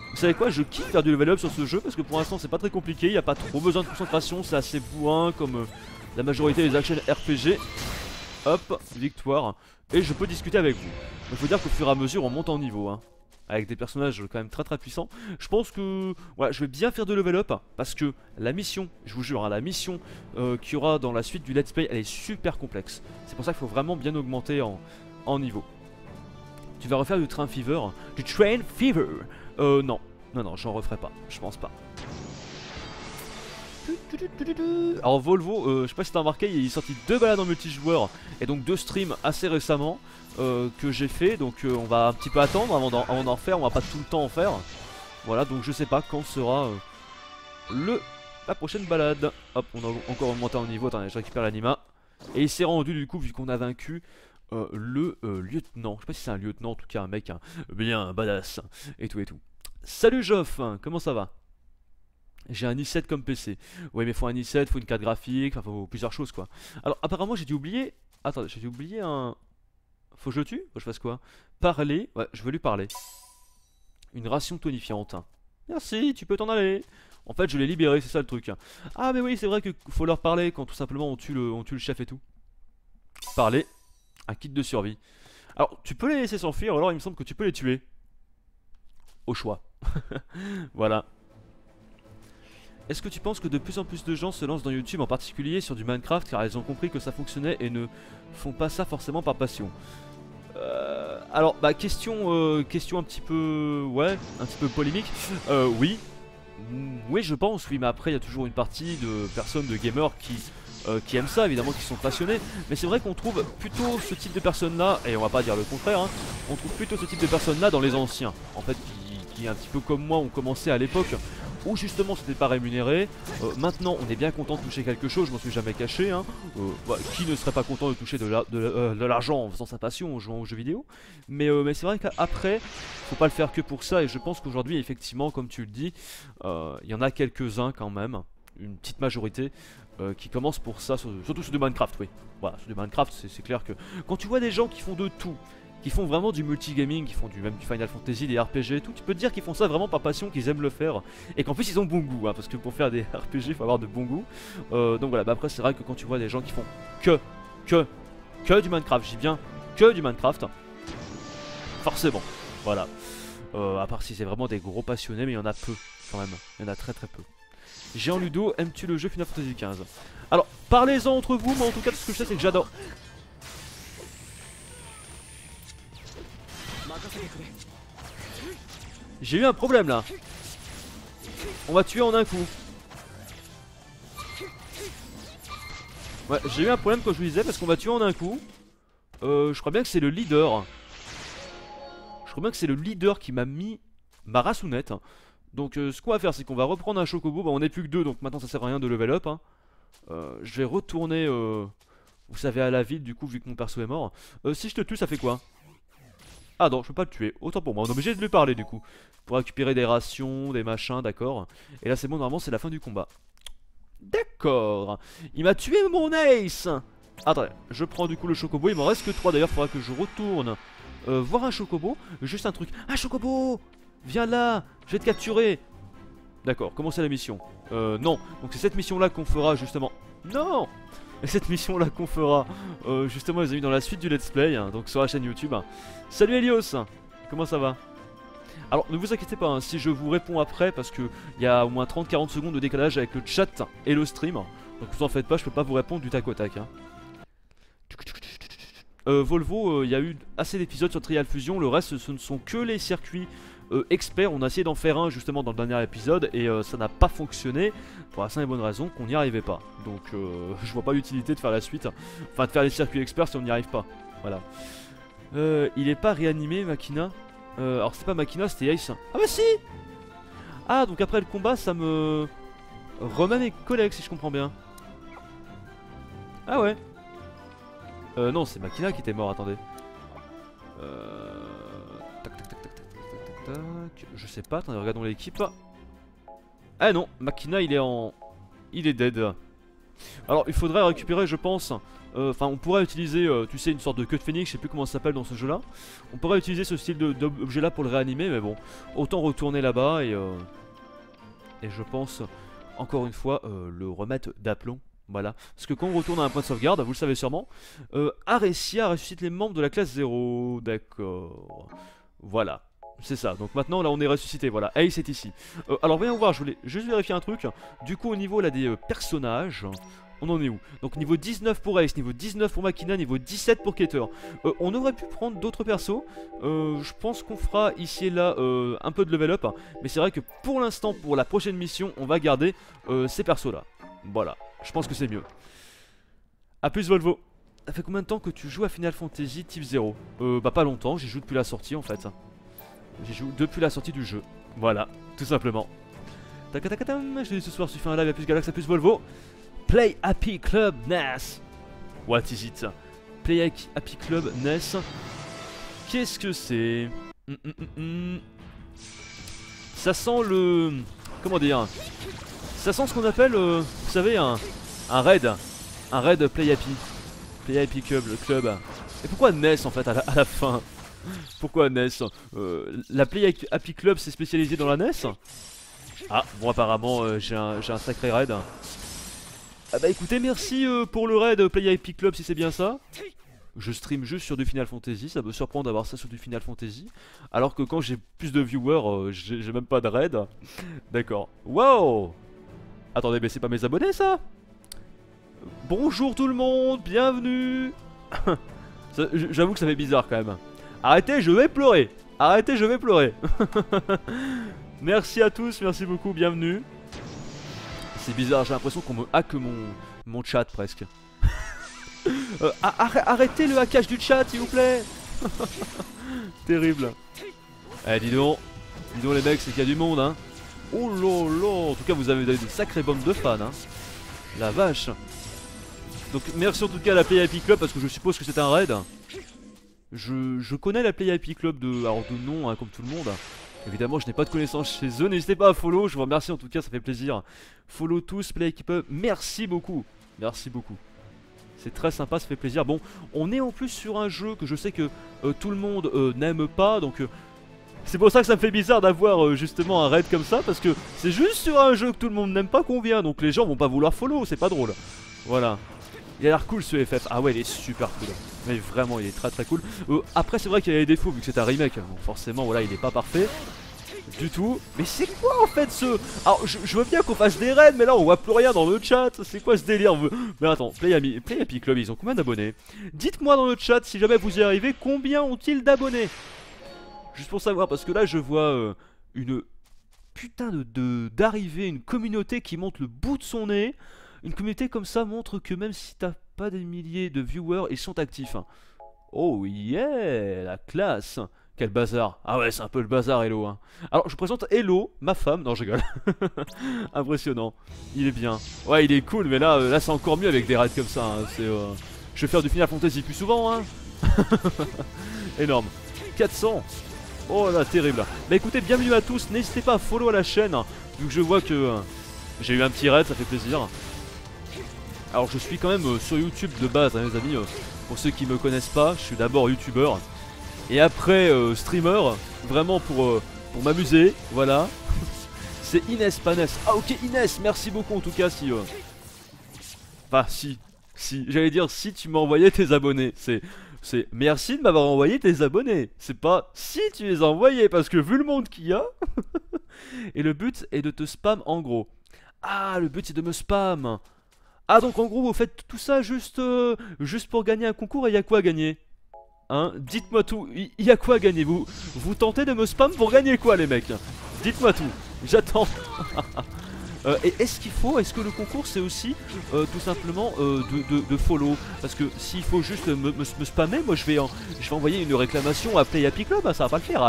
Vous savez quoi, je kiffe faire du level up sur ce jeu parce que pour l'instant c'est pas très compliqué, il n'y a pas trop besoin de concentration, c'est assez bourrin comme la majorité des actions RPG. Hop, victoire. Et je peux discuter avec vous. Il faut dire qu'au fur et à mesure on monte en niveau hein. Avec des personnages quand même très puissants. Je pense que voilà, je vais bien faire de level up parce que la mission, je vous jure, hein, la mission qu'il y aura dans la suite du let's play, elle est super complexe. C'est pour ça qu'il faut vraiment bien augmenter en niveau. Tu vas refaire du Train Fever? Du Train Fever? Non, j'en referai pas, je pense pas. Alors Volvo, je sais pas si t'as remarqué, il est sorti 2 balades en multijoueur et donc 2 streams assez récemment que j'ai fait. Donc on va un petit peu attendre avant d'en faire, on va pas tout le temps en faire. Voilà, donc je sais pas quand sera la prochaine balade. Hop, on a encore augmenté en niveau, attendez, je récupère l'anima. Et il s'est rendu du coup, vu qu'on a vaincu le lieutenant. Je sais pas si c'est un lieutenant, en tout cas un mec hein, bien badass et tout. Salut Joff, comment ça va? J'ai un i7 comme PC. Ouais mais faut un i7, faut une carte graphique, enfin faut plusieurs choses quoi. Alors apparemment j'ai dû oublier... Attendez, j'ai dû oublier un... Faut que je le tue? Faut que je fasse quoi? Parler? Ouais, je veux lui parler. Une ration tonifiante. Merci, tu peux t'en aller. En fait, je l'ai libéré, c'est ça le truc. Ah, mais oui, c'est vrai qu'il faut leur parler quand tout simplement on tue le chef et tout. Parler, un kit de survie. Alors, tu peux les laisser s'enfuir, ou alors il me semble que tu peux les tuer. Au choix. Voilà. Est-ce que tu penses que de plus en plus de gens se lancent dans YouTube, en particulier sur du Minecraft, car ils ont compris que ça fonctionnait et ne font pas ça forcément par passion? Alors, bah, question un petit peu... Ouais, un petit peu polémique. Oui. Oui, je pense, oui, mais après, il y a toujours une partie de personnes, de gamers qui aiment ça, évidemment, qui sont passionnés. Mais c'est vrai qu'on trouve plutôt ce type de personnes-là, et on va pas dire le contraire, hein, on trouve plutôt ce type de personnes-là dans les anciens, en fait, qui un petit peu comme moi ont commencé à l'époque où justement c'était pas rémunéré. Maintenant on est bien content de toucher quelque chose, je m'en suis jamais caché, hein. Bah, qui ne serait pas content de toucher de l'argent en faisant sa passion, en jouant aux jeux vidéo. Mais c'est vrai qu'après, faut pas le faire que pour ça, et je pense qu'aujourd'hui effectivement, comme tu le dis, il y en a quelques-uns quand même, une petite majorité, qui commencent pour ça, surtout sur du Minecraft, oui. Voilà, sur du Minecraft, c'est clair que quand tu vois des gens qui font de tout, qui font vraiment du multigaming, qui font même du Final Fantasy, des RPG et tout, tu peux te dire qu'ils font ça vraiment par passion, qu'ils aiment le faire, et qu'en plus ils ont bon goût, hein, parce que pour faire des RPG, il faut avoir de bon goût. Donc voilà, bah après c'est vrai que quand tu vois des gens qui font que du Minecraft, je dis bien que du Minecraft, forcément, voilà. À part si c'est vraiment des gros passionnés, mais il y en a peu, quand même, il y en a très très peu. Géant Ludo, aimes-tu le jeu Final Fantasy XV? Alors, parlez-en entre vous, mais en tout cas, tout ce que je sais, c'est que j'adore. J'ai eu un problème là. On va tuer en un coup. Ouais, j'ai eu un problème quand je vous disais parce qu'on va tuer en un coup. Je crois bien que c'est le leader. Je crois bien que c'est le leader qui m'a mis ma rasounette. Donc ce qu'on va faire, c'est qu'on va reprendre un chocobo. Bah, on n'est plus que deux, donc maintenant ça sert à rien de level up, hein. Je vais retourner, vous savez, à la ville du coup, vu que mon perso est mort. Si je te tue, ça fait quoi? Ah non, je peux pas le tuer, autant pour moi, on est obligé de lui parler du coup. Pour récupérer des rations, des machins, d'accord. Et là c'est bon, normalement c'est la fin du combat. D'accord. Il m'a tué mon ace. Attendez, je prends du coup le chocobo, il m'en reste que 3 d'ailleurs, faudra que je retourne voir un chocobo. Juste un truc, un chocobo. Viens là, je vais te capturer. D'accord, comment c'est la mission? Non, donc c'est cette mission là qu'on fera justement. Non. Et cette mission là qu'on fera justement les amis dans la suite du let's play, hein, donc sur la chaîne YouTube. Salut Helios, comment ça va? Alors ne vous inquiétez pas, hein, si je vous réponds après, parce que il y a au moins 30-40 secondes de décalage avec le chat et le stream, donc vous en faites pas, je peux pas vous répondre du tac au tac, hein. Volvo, il y a eu assez d'épisodes sur Trial Fusion, le reste ce ne sont que les circuits experts. On a essayé d'en faire un justement dans le dernier épisode et ça n'a pas fonctionné pour la simple et bonne raison qu'on n'y arrivait pas. Donc je vois pas l'utilité de faire la suite, enfin de faire les circuits experts si on n'y arrive pas. Voilà. Il est pas réanimé Makina, alors c'est pas Makina, c'était Ace. Ah bah si. Ah donc après le combat ça me remet mes collègues si je comprends bien. Ah ouais. Non, c'est Makina qui était mort, attendez. Tac, tac, tac, tac, tac, tac, tac, tac. Je sais pas, attendez, regardons l'équipe. Ah non, Makina il est en... Il est dead. Alors, il faudrait récupérer, je pense... Enfin, on pourrait utiliser, tu sais, une sorte de queue de phénix, je sais plus comment ça s'appelle dans ce jeu-là. On pourrait utiliser ce style d'objet-là pour le réanimer, mais bon. Autant retourner là-bas et je pense, encore une fois, le remettre d'aplomb. Voilà, parce que quand on retourne à un point de sauvegarde, vous le savez sûrement, Arecia ressuscite les membres de la classe 0, d'accord. Voilà, c'est ça, donc maintenant là on est ressuscité, voilà, Ace est ici. Alors voyons voir, je voulais juste vérifier un truc, du coup au niveau là des personnages, on en est où? Donc niveau 19 pour Ace, niveau 19 pour Makina, niveau 17 pour Keter. On aurait pu prendre d'autres persos, je pense qu'on fera ici et là un peu de level up, mais c'est vrai que pour l'instant, pour la prochaine mission, on va garder ces persos là, voilà. Je pense que c'est mieux. A plus Volvo. Ça fait combien de temps que tu joues à Final Fantasy Type 0? Bah pas longtemps, j'y joue depuis la sortie en fait. J'y joue depuis la sortie du jeu. Voilà, tout simplement. Takatakatam, je te dis ce soir, tu fais un live à plus Galax, à plus Volvo. Play Happy Club NES. What is it? Play Happy Club NES. Qu'est-ce que c'est? Ça sent le... Comment dire? Ça sent ce qu'on appelle, vous savez, un raid. Un raid Play Happy. Play Happy Club, le club. Et pourquoi NES en fait à la fin? Pourquoi NES? La Play Happy Club c'est spécialisé dans la NES? Ah, bon apparemment j'ai un sacré raid. Ah bah écoutez, merci pour le raid Play Epic Club si c'est bien ça. Je stream juste sur du Final Fantasy, ça me surprend d'avoir ça sur du Final Fantasy. Alors que quand j'ai plus de viewers, j'ai même pas de raid. D'accord. Wow. Attendez, mais c'est pas mes abonnés ça? Bonjour tout le monde, bienvenue. J'avoue que ça fait bizarre quand même. Arrêtez, je vais pleurer. Arrêtez, je vais pleurer. Merci à tous, merci beaucoup, bienvenue. C'est bizarre, j'ai l'impression qu'on me hack mon chat presque. Arrêtez le hackage du chat s'il vous plaît. Terrible. Eh dis donc les mecs, c'est qu'il y a du monde hein. Oh là, en tout cas vous avez une sacrée bande de fans hein. La vache. Donc merci en tout cas à la Play Epic Club parce que je suppose que c'est un raid. Je connais la Play Epic Club de nom hein, comme tout le monde. Évidemment je n'ai pas de connaissances chez eux, n'hésitez pas à follow, je vous remercie en tout cas, ça fait plaisir. Follow tous, Play Epic Club, merci beaucoup. Merci beaucoup. C'est très sympa, ça fait plaisir. Bon, on est en plus sur un jeu que je sais que tout le monde n'aime pas, donc c'est pour ça que ça me fait bizarre d'avoir justement un raid comme ça, parce que c'est juste sur un jeu que tout le monde n'aime pas qu'on vient, donc les gens vont pas vouloir follow, c'est pas drôle. Voilà. Il a l'air cool ce FF, ah ouais il est super cool. Mais vraiment il est très cool. Après c'est vrai qu'il y a des défauts vu que c'est un remake, donc forcément voilà il est pas parfait. Du tout. Mais c'est quoi en fait ce... Alors je veux bien qu'on fasse des raids mais là on voit plus rien dans le chat. C'est quoi ce délire? Mais attends, Play Epic Club ils ont combien d'abonnés? Dites-moi dans le chat si jamais vous y arrivez, combien ont-ils d'abonnés? Juste pour savoir parce que là je vois une putain d'arrivée, une communauté qui monte le bout de son nez. Une communauté comme ça montre que même si t'as pas des milliers de viewers, ils sont actifs. Oh yeah, la classe. Quel bazar. Ah ouais, c'est un peu le bazar, Hello. Hein. Alors, je vous présente Hello, ma femme. Non, je rigole. Impressionnant. Il est bien. Ouais, il est cool, mais là c'est encore mieux avec des raids comme ça. Hein. Je vais faire du Final Fantasy plus souvent. Hein. Énorme. 400. Oh là, terrible. Bah écoutez, bienvenue à tous. N'hésitez pas à follow à la chaîne. Vu que je vois que j'ai eu un petit raid, ça fait plaisir. Alors, je suis quand même sur YouTube de base, hein, mes amis. Pour ceux qui me connaissent pas, je suis d'abord youtubeur. Et après streamer, vraiment pour m'amuser, voilà. C'est Inès Panès. Ah ok Inès, merci beaucoup en tout cas si... Enfin si, j'allais dire si tu m'as envoyé tes abonnés. C'est merci de m'avoir envoyé tes abonnés. C'est pas si tu les as envoyés, parce que vu le monde qu'il y a... Et le but est de te spam en gros. Ah le but c'est de me spam. Ah donc en gros vous faites tout ça juste pour gagner un concours et il y a quoi à gagner? Hein, dites-moi tout, il y a quoi à gagner? Vous tentez de me spam pour gagner quoi les mecs? Dites-moi tout, j'attends. Et est-ce que le concours c'est aussi tout simplement de follow? Parce que s'il faut juste me spammer, moi je vais envoyer une réclamation à Play Epic Club, hein, ça va pas le faire,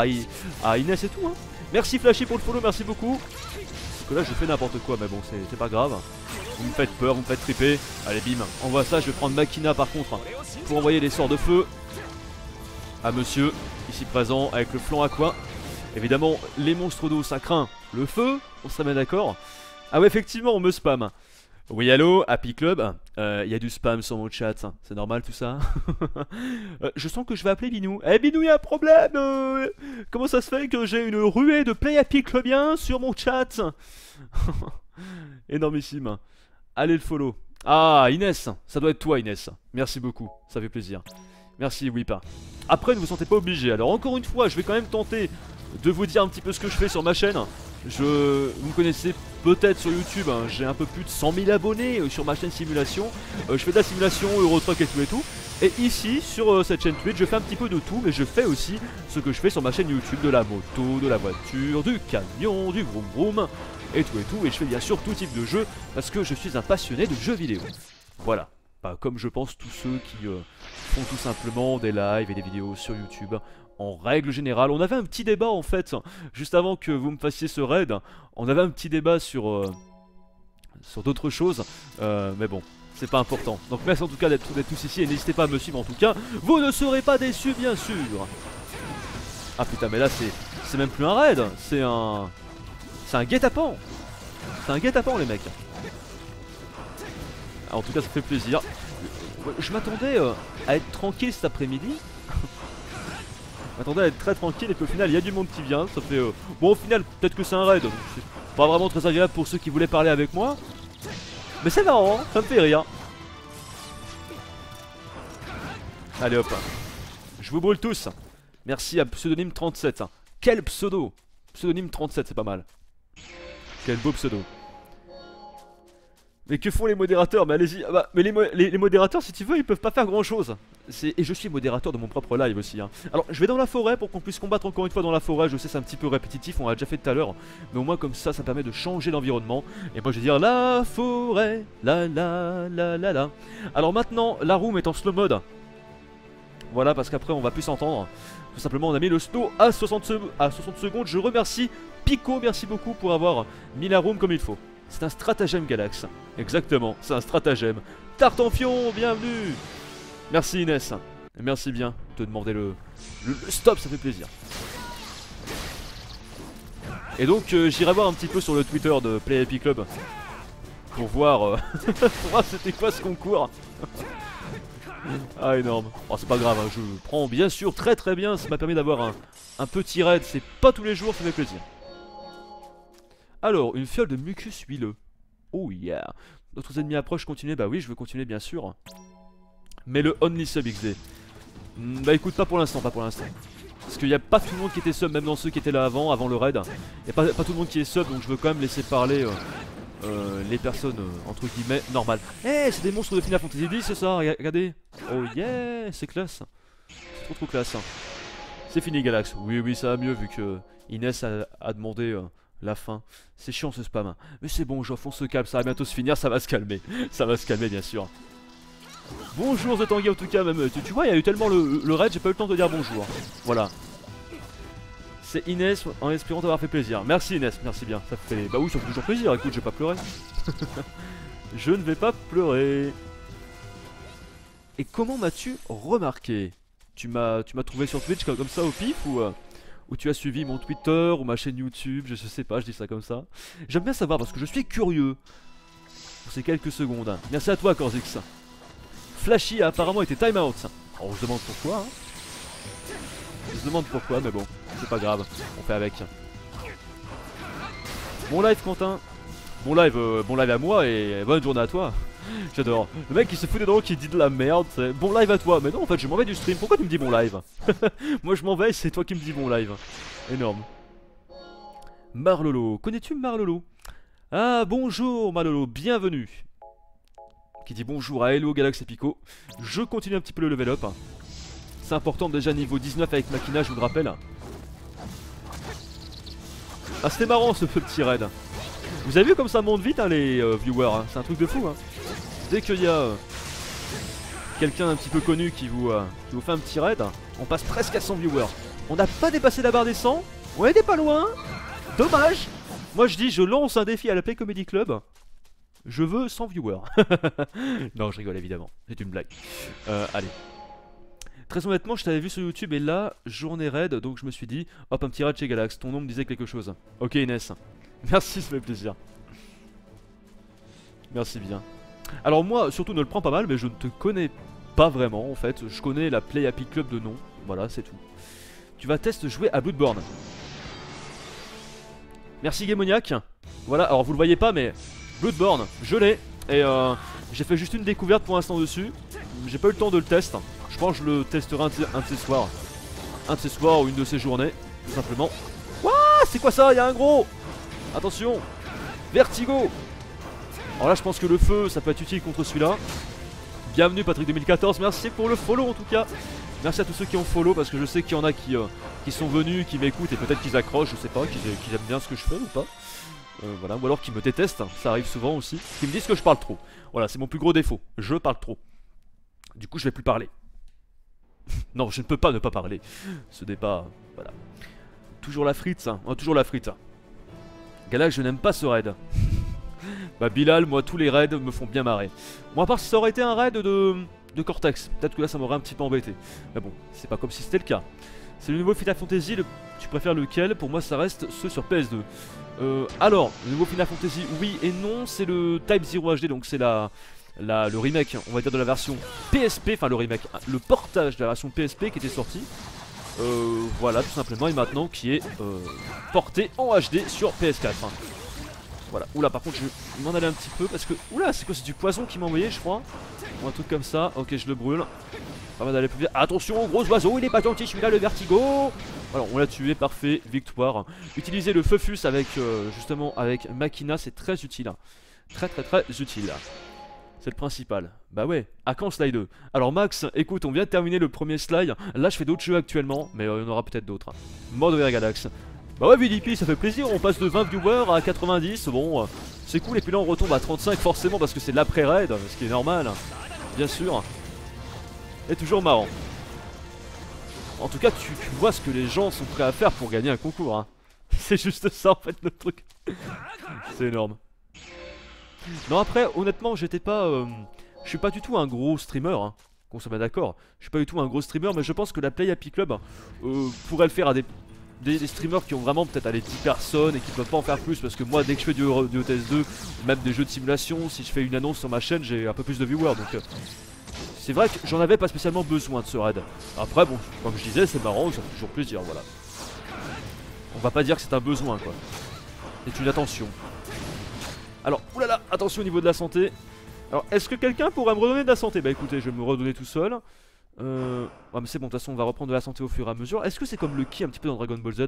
à Inès et tout. Hein. Merci Flashy pour le follow, merci beaucoup. Parce que là je fais n'importe quoi, mais bon c'est pas grave. Vous me faites peur, vous me faites triper. Allez bim, envoie ça, je vais prendre Makina par contre pour envoyer les sorts de feu à monsieur, ici présent, avec le flanc aqua. Évidemment, les monstres d'eau, ça craint le feu, on se met d'accord. Ah ouais, effectivement, on me spam. Oui, allô, Happy Club. Il y a du spam sur mon chat, c'est normal tout ça. Je sens que je vais appeler Binou. Eh Binou, il y a un problème. Comment ça se fait que j'ai une ruée de Play Happy Clubien sur mon chat? Énormissime. Allez le follow. Ah, Inès, ça doit être toi Inès. Merci beaucoup, ça fait plaisir. Merci Wipa. Après ne vous sentez pas obligé. Alors encore une fois je vais quand même tenter de vous dire un petit peu ce que je fais sur ma chaîne. Vous me connaissez peut-être sur YouTube, hein. J'ai un peu plus de 100 000 abonnés sur ma chaîne simulation. Je fais de la simulation, Euro Truck et tout. Et ici sur cette chaîne Twitch je fais un petit peu de tout. Mais je fais aussi ce que je fais sur ma chaîne YouTube. De la moto, de la voiture, du camion, du vroom vroom et tout. Et je fais bien sûr tout type de jeu parce que je suis un passionné de jeux vidéo. Voilà. Bah, comme je pense tous ceux qui font tout simplement des lives et des vidéos sur YouTube en règle générale. On avait un petit débat en fait, juste avant que vous me fassiez ce raid, on avait un petit débat sur d'autres choses, mais bon, c'est pas important. Donc merci en tout cas d'être tous ici et n'hésitez pas à me suivre en tout cas, vous ne serez pas déçus bien sûr. Ah putain mais là c'est même plus un raid, c'est un guet-apens. C'est un guet-apens les mecs. En tout cas ça fait plaisir. Je m'attendais à être tranquille cet après-midi. Je m'attendais à être très tranquille et qu'au final il y a du monde qui vient. Ça fait bon au final peut-être que c'est un raid. C'est Pas vraiment très agréable pour ceux qui voulaient parler avec moi. Mais c'est marrant, hein, ça me fait rire. Allez hop. Je vous brûle tous. Merci à Pseudonyme 37. Quel pseudo! Pseudonyme 37, c'est pas mal. Quel beau pseudo. Mais que font les modérateurs? Mais allez-y. Ah bah, mais les modérateurs, si tu veux, ils peuvent pas faire grand chose. Et je suis modérateur de mon propre live aussi. Hein. Alors, je vais dans la forêt pour qu'on puisse combattre encore une fois dans la forêt. Je sais, c'est un petit peu répétitif, on l'a déjà fait tout à l'heure. Mais au moins, comme ça permet de changer l'environnement. Et moi, je vais dire la forêt, la la la la la. Alors maintenant, la room est en slow mode. Voilà, parce qu'après, on va plus s'entendre. Tout simplement, on a mis le slow à 60 secondes. Je remercie Pico, merci beaucoup pour avoir mis la room comme il faut. C'est un stratagème Galax. Exactement, c'est un stratagème. Tartampion, bienvenue. Merci Inès. Merci bien de demander le stop, ça fait plaisir. Et donc j'irai voir un petit peu sur le Twitter de Play Happy Club pour voir, pour voir c'était quoi ce concours. Ah énorme. Oh c'est pas grave, hein. Je prends bien sûr très très bien. Ça m'a permis d'avoir un petit raid. C'est pas tous les jours, ça fait plaisir. Alors, une fiole de mucus huileux. Oh yeah. D'autres ennemis approchent, continuez. Bah oui, je veux continuer bien sûr. Mais le only sub XD. Bah écoute, pas pour l'instant, pas pour l'instant. Parce qu'il n'y a pas tout le monde qui était sub, même dans ceux qui étaient là avant le raid. Il n'y a pas tout le monde qui est sub, donc je veux quand même laisser parler les personnes entre guillemets normales. Eh, c'est des monstres de Final Fantasy X, c'est ça, regardez. Oh yeah, c'est classe. C'est trop classe. C'est fini Galax. Oui, oui, ça va mieux vu que Inès a demandé la fin. C'est chiant ce spam. Mais c'est bon, Geoff, on se calme, ça va bientôt se finir, ça va se calmer. Ça va se calmer, bien sûr. Bonjour The Tanguy en tout cas, même. Tu vois, il y a eu tellement le raid, j'ai pas eu le temps de dire bonjour. Voilà. C'est Inès en espérant t'avoir fait plaisir. Merci Inès, merci bien. Ça fait. Bah oui, ça fait toujours plaisir, écoute, je vais pas pleurer. Je ne vais pas pleurer. Et comment m'as-tu remarqué? Tu m'as trouvé sur Twitch comme ça au pif ou tu as suivi mon Twitter ou ma chaîne YouTube, je sais pas, je dis ça comme ça. J'aime bien savoir parce que je suis curieux. Pour ces quelques secondes. Merci à toi Corzix. Flashy a apparemment été time out. On se demande pourquoi. Hein. On se demande pourquoi, mais bon, c'est pas grave. On fait avec. Bon live Quentin. Bon live à moi et bonne journée à toi. J'adore. Le mec qui se fout des drôles qui dit de la merde. Bon live à toi. Mais non, en fait, je m'en vais du stream. Pourquoi tu me dis bon live? Moi, je m'en vais, c'est toi qui me dis bon live. Énorme. Marlolo. Connais-tu Marlolo? Ah, bonjour Marlolo. Bienvenue. Qui dit bonjour à Hello Galax et Pico. Je continue un petit peu le level up. C'est important, déjà niveau 19 avec Makina, je vous le rappelle. Ah, c'était marrant ce petit raid. Vous avez vu comme ça monte vite hein, les viewers, hein. C'est un truc de fou. Hein. Dès qu'il y a quelqu'un d'un petit peu connu qui vous fait un petit raid, on passe presque à 100 viewers. On n'a pas dépassé la barre des 100. On était pas loin. Dommage. Moi je dis, je lance un défi à la Play Comedy Club. Je veux 100 viewers. Non, je rigole évidemment. C'est une blague. Allez. Très honnêtement, je t'avais vu sur YouTube et là, journée raid, donc je me suis dit, hop, un petit raid chez Galax. Ton nom me disait quelque chose. Ok Inès. Merci, ça fait plaisir. Merci bien. Alors moi, surtout ne le prends pas mal, mais je ne te connais pas vraiment en fait. Je connais la Play Happy Club de nom. Voilà, c'est tout. Tu vas tester jouer à Bloodborne. Merci Gamoniac. Voilà, alors vous le voyez pas, mais Bloodborne, je l'ai. Et j'ai fait juste une découverte pour l'instant dessus. J'ai pas eu le temps de le tester. Je pense que je le testerai un de ces soirs. Un de ces soirs ou une de ces journées, tout simplement. Wouah, c'est quoi ça? Il y a un gros. Attention. Vertigo. Alors là je pense que le feu ça peut être utile contre celui-là. Bienvenue Patrick 2014, merci pour le follow en tout cas. Merci à tous ceux qui ont follow parce que je sais qu'il y en a qui sont venus, qui m'écoutent et peut-être qu'ils accrochent, je sais pas, qu'ils aiment bien ce que je fais ou pas. Voilà, ou alors qu'ils me détestent, ça arrive souvent aussi. Qui me disent que je parle trop. Voilà, c'est mon plus gros défaut, je parle trop. Du coup je vais plus parler. Non, je ne peux pas ne pas parler. Ce débat, voilà. Toujours la frite, ça. Oh, toujours la frite. Galax, je n'aime pas ce raid. Bah Bilal, moi tous les raids me font bien marrer. Bon à part si ça aurait été un raid de Cortex, peut-être que là ça m'aurait un petit peu embêté. Mais bon, c'est pas comme si c'était le cas. C'est le nouveau Final Fantasy, tu préfères lequel? Pour moi ça reste ceux sur PS2. Alors, le nouveau Final Fantasy, oui et non, c'est le Type 0 HD, donc c'est le remake, on va dire de la version PSP, enfin le remake, le portage de la version PSP qui était sorti. Voilà tout simplement, et maintenant qui est porté en HD sur PS4. Voilà, oula par contre je vais m'en aller un petit peu parce que... Oula c'est quoi, c'est du poison qui m'a envoyé je crois. Ou un truc comme ça, ok je le brûle. Pas mal d'aller plus vite. Attention gros oiseau, il est pas gentil celui-là, le vertigo. Voilà on l'a tué, parfait, victoire. Utiliser le Feu-Fus avec justement avec Machina c'est très utile. Très utile. C'est le principal. Bah ouais, à quand slide 2? Alors Max, écoute, on vient de terminer le premier slide. Là je fais d'autres jeux actuellement, mais il y en aura peut-être d'autres. Mode Vergalax. Bah ouais VDP, ça fait plaisir, on passe de 20 viewers à 90, bon, c'est cool, et puis là on retombe à 35 forcément parce que c'est de l'après-raid, ce qui est normal, bien sûr. Et toujours marrant. En tout cas, tu vois ce que les gens sont prêts à faire pour gagner un concours, hein. C'est juste ça en fait le truc. C'est énorme. Non après, honnêtement, j'étais pas... je suis pas du tout un gros streamer, hein. Qu'on se met d'accord. Je suis pas du tout un gros streamer, mais je pense que la Play Happy Club pourrait le faire à des streamers qui ont vraiment peut-être allez 10 personnes et qui peuvent pas en faire plus, parce que moi dès que je fais du OTS2 ou même des jeux de simulation, si je fais une annonce sur ma chaîne j'ai un peu plus de viewers, donc c'est vrai que j'en avais pas spécialement besoin de ce raid. Après bon, comme je disais c'est marrant, ça fait toujours plaisir, voilà. On va pas dire que c'est un besoin quoi. C'est une attention. Alors oulala, attention au niveau de la santé. Alors est-ce que quelqu'un pourrait me redonner de la santé? Bah écoutez, je vais me redonner tout seul. Ouais mais c'est bon, de toute façon on va reprendre de la santé au fur et à mesure. Est-ce que c'est comme le ki un petit peu dans Dragon Ball Z?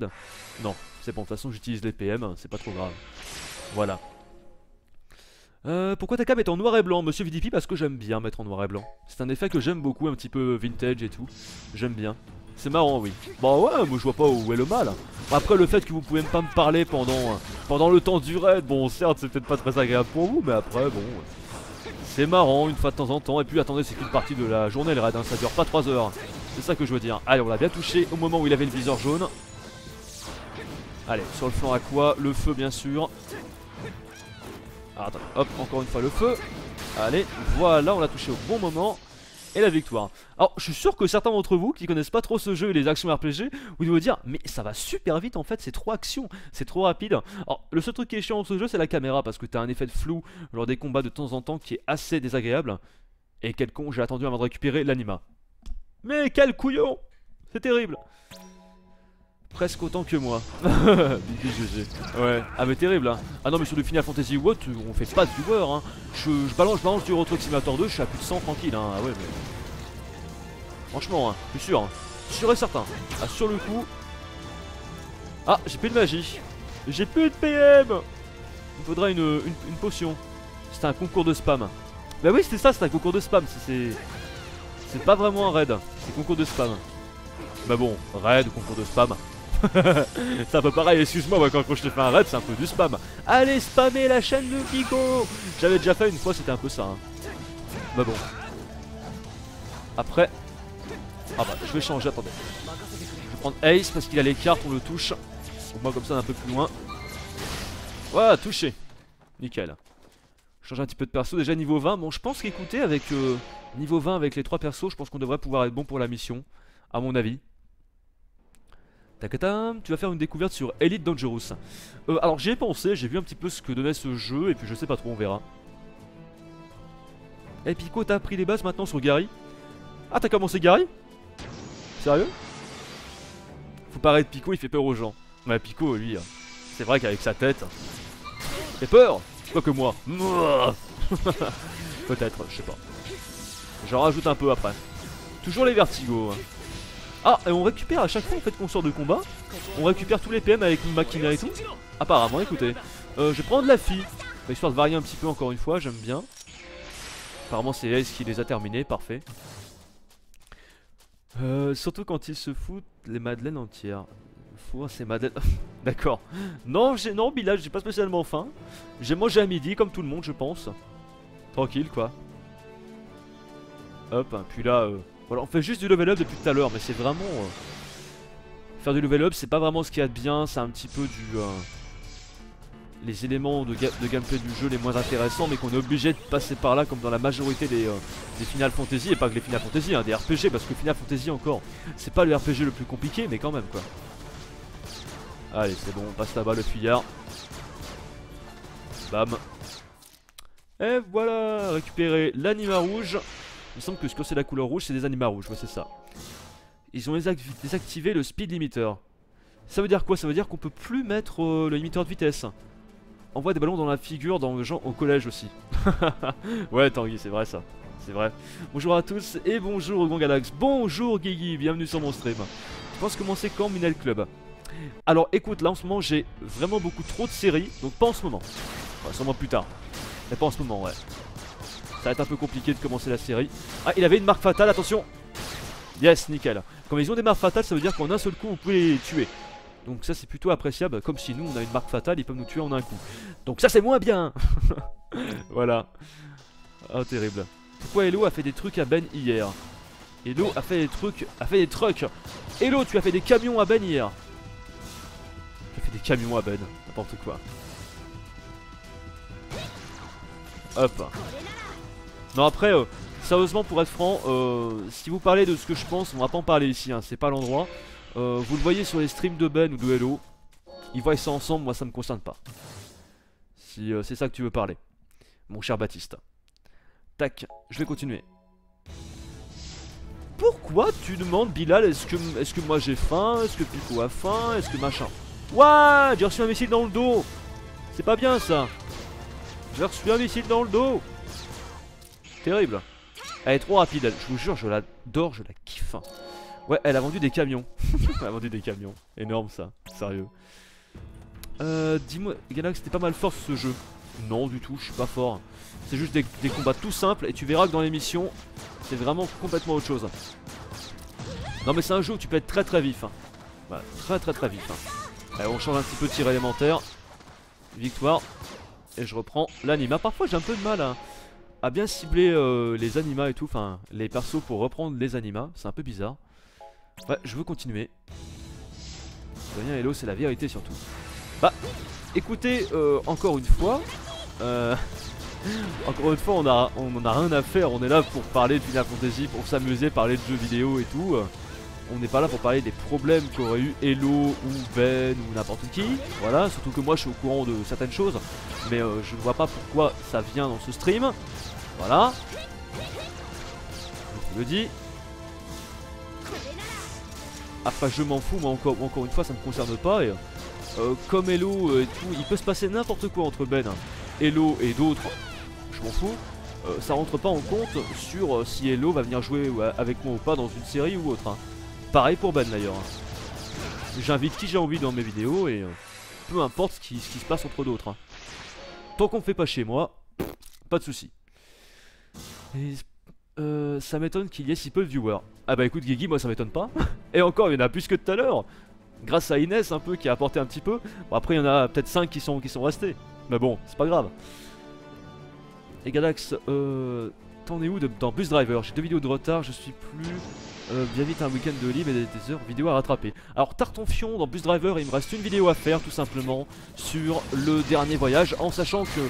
Non, c'est bon, de toute façon j'utilise les PM, c'est pas trop grave. Voilà. Pourquoi ta cam est en noir et blanc, monsieur VDP? Parce que j'aime bien mettre en noir et blanc. C'est un effet que j'aime beaucoup, un petit peu vintage et tout. J'aime bien. C'est marrant, oui. Bah ouais, moi je vois pas où est le mal. Après le fait que vous pouvez pas me parler pendant le temps du raid, bon certes c'est peut-être pas très agréable pour vous, mais après bon... C'est marrant une fois de temps en temps. Et puis attendez, c'est qu'une partie de la journée le raid, hein. Ça dure pas 3 heures. C'est ça que je veux dire. Allez, on l'a bien touché au moment où il avait le viseur jaune. Allez, sur le flanc à quoi? Le feu bien sûr. Ah, attends, hop, encore une fois le feu. Allez, voilà, on l'a touché au bon moment. Et la victoire. Alors je suis sûr que certains d'entre vous qui connaissent pas trop ce jeu et les actions RPG, vous devez vous dire mais ça va super vite en fait, c'est trop action, c'est trop rapide. Alors le seul truc qui est chiant dans ce jeu c'est la caméra, parce que t'as un effet de flou lors des combats de temps en temps qui est assez désagréable. Et quel con, j'ai attendu avant de récupérer l'anima. Mais quel couillon! C'est terrible. Presque autant que moi. BBGG. Ouais, ah mais terrible hein. Ah non mais sur le Final Fantasy What, on fait pas de viewer hein. Je balance du Euro Truck Simulator 2, je suis à plus de 100 tranquille hein. Ah ouais mais... Franchement hein, je suis sûr hein. Sûr et certain. Ah sur le coup... Ah j'ai plus de magie. J'ai plus de PM. Il me faudra une potion. C'était un concours de spam. Bah oui c'était ça, c'était un concours de spam. C'est pas vraiment un raid, c'est concours de spam. Bah bon, raid ou concours de spam. C'est un peu pareil, excuse-moi, moi, quand je te fais un raid, c'est un peu du spam. Allez, spammer la chaîne de Pico. J'avais déjà fait une fois, c'était un peu ça. Hein. Bah bon. Après. Ah bah, je vais changer, attendez. Je vais prendre Ace parce qu'il a les cartes, on le touche. Au moins, comme ça, un peu plus loin. Voilà, touché. Nickel. Change un petit peu de perso, déjà niveau 20. Bon, je pense qu'écoutez, avec niveau 20, avec les 3 persos, je pense qu'on devrait pouvoir être bon pour la mission. À mon avis. Takatam, tu vas faire une découverte sur Elite Dangerous. Alors j'y ai pensé, j'ai vu un petit peu ce que donnait ce jeu, et puis je sais pas trop, on verra. Et Pico, t'as pris les bases maintenant sur Gary? Ah, t'as commencé Gary? Sérieux? Faut pas arrêter Pico, il fait peur aux gens. Ouais, Pico, lui, c'est vrai qu'avec sa tête, il fait peur. Pas que moi. Peut-être, je sais pas. J'en rajoute un peu après. Toujours les vertigos. Ah, et on récupère à chaque fois en fait qu'on sort de combat. On récupère tous les PM avec Machina et tout. Apparemment, écoutez. Je vais prendre la fille. Histoire de varier un petit peu encore une fois, j'aime bien. Apparemment c'est Ace qui les a terminés, parfait. Surtout quand ils se foutent les madeleines entières. Faut ces madeleines. D'accord. Non, Bilal, j'ai pas spécialement faim. J'ai mangé à midi comme tout le monde je pense. Tranquille quoi. Hop, puis là... Voilà, on fait juste du level up depuis tout à l'heure, mais c'est vraiment... faire du level up, c'est pas vraiment ce qu'il y a de bien, c'est un petit peu du... les éléments de gameplay du jeu les moins intéressants, mais qu'on est obligé de passer par là, comme dans la majorité des Final Fantasy, et pas que les Final Fantasy, hein, des RPG, parce que Final Fantasy encore, c'est pas le RPG le plus compliqué, mais quand même quoi. Allez, c'est bon, on passe là-bas le fuyard. Bam. Et voilà, récupérer l'anima rouge. Il me semble que ce que c'est la couleur rouge, c'est des animaux rouges, ouais c'est ça. Ils ont désactivé le speed limiter. Ça veut dire quoi? Ça veut dire qu'on peut plus mettre le limiteur de vitesse. envoie des ballons dans la figure dans le genre au collège aussi. Ouais Tanguy, c'est vrai ça. C'est vrai. Bonjour à tous et bonjour Gangalax. Bonjour Guigui, bienvenue sur mon stream. Je pense commencer quand Minel Club. Alors écoute, là en ce moment j'ai vraiment beaucoup trop de séries, donc pas en ce moment. Ouais, sûrement plus tard. Mais pas en ce moment, ouais. Ça va être un peu compliqué de commencer la série. Ah, il avait une marque fatale, attention. Yes, nickel. Quand ils ont des marques fatales, ça veut dire qu'en un seul coup, on peut les tuer. Donc ça, c'est plutôt appréciable. Comme si nous, on a une marque fatale, ils peuvent nous tuer en un coup. Donc ça, c'est moins bien. Voilà. Ah, terrible. Pourquoi Hello a fait des trucs à Ben hier? Hello a fait des trucs, des trucks. Hello, tu as fait des camions à Ben hier. Tu as fait des camions à Ben, n'importe quoi. Hop. Non après, sérieusement pour être franc, si vous parlez de ce que je pense, on va pas en parler ici, hein, c'est pas l'endroit. Vous le voyez sur les streams de Ben ou de Hello, ils voient ça ensemble, moi ça me concerne pas. Si c'est ça que tu veux parler, mon cher Baptiste. Tac, je vais continuer. Pourquoi tu demandes Bilal, est-ce que moi j'ai faim? Est-ce que Pico a faim? Est-ce que machin? Ouah, j'ai reçu un missile dans le dos. C'est pas bien ça. J'ai reçu un missile dans le dos. Terrible. Elle est trop rapide, elle. Je vous jure, je l'adore, je la kiffe. Ouais, elle a vendu des camions. Elle a vendu des camions. Énorme ça, sérieux. Dis-moi, Galax, c'était pas mal fort ce jeu. Non, du tout, je suis pas fort. C'est juste des combats tout simples et tu verras que dans l'émission, c'est vraiment complètement autre chose. Non mais c'est un jeu où tu peux être très très vif. Voilà, très vif. Allez, on change un petit peu de tir élémentaire. Victoire. Et je reprends l'anima. Parfois j'ai un peu de mal à bien cibler les animas et tout, enfin les persos pour reprendre les animas, c'est un peu bizarre. Ouais, je veux continuer. Rien Hello, c'est la vérité surtout. Bah, écoutez, encore une fois, on en a rien à faire, on est là pour parler de Final Fantasy, pour s'amuser, parler de jeux vidéo et tout. On n'est pas là pour parler des problèmes qu'aurait eu Hello ou Ben ou n'importe qui. Voilà, surtout que moi je suis au courant de certaines choses, mais je ne vois pas pourquoi ça vient dans ce stream. Voilà. Je vous le dis. Après je m'en fous, mais encore une fois ça me concerne pas. Et, comme Hello et tout, il peut se passer n'importe quoi entre Ben, Hello et d'autres. Je m'en fous. Ça rentre pas en compte sur si Hello va venir jouer avec moi ou pas dans une série ou autre. Pareil pour Ben d'ailleurs. J'invite qui j'ai envie dans mes vidéos et peu importe ce qui se passe entre d'autres. Tant qu'on fait pas chez moi, pas de soucis. Et ça m'étonne qu'il y ait si peu de viewers. Ah bah écoute Guigui, moi ça m'étonne pas. Et encore, il y en a plus que tout à l'heure. Grâce à Inès un peu qui a apporté un petit peu. Bon après il y en a peut-être 5 qui sont restés. Mais bon, c'est pas grave. Et Galax, t'en es où dans Bus Driver? J'ai 2 vidéos de retard, je suis plus... bien vite un week-end de libre et des heures vidéo à rattraper. Alors Tartonfion dans Bus Driver, il me reste une vidéo à faire tout simplement sur le dernier voyage, en sachant que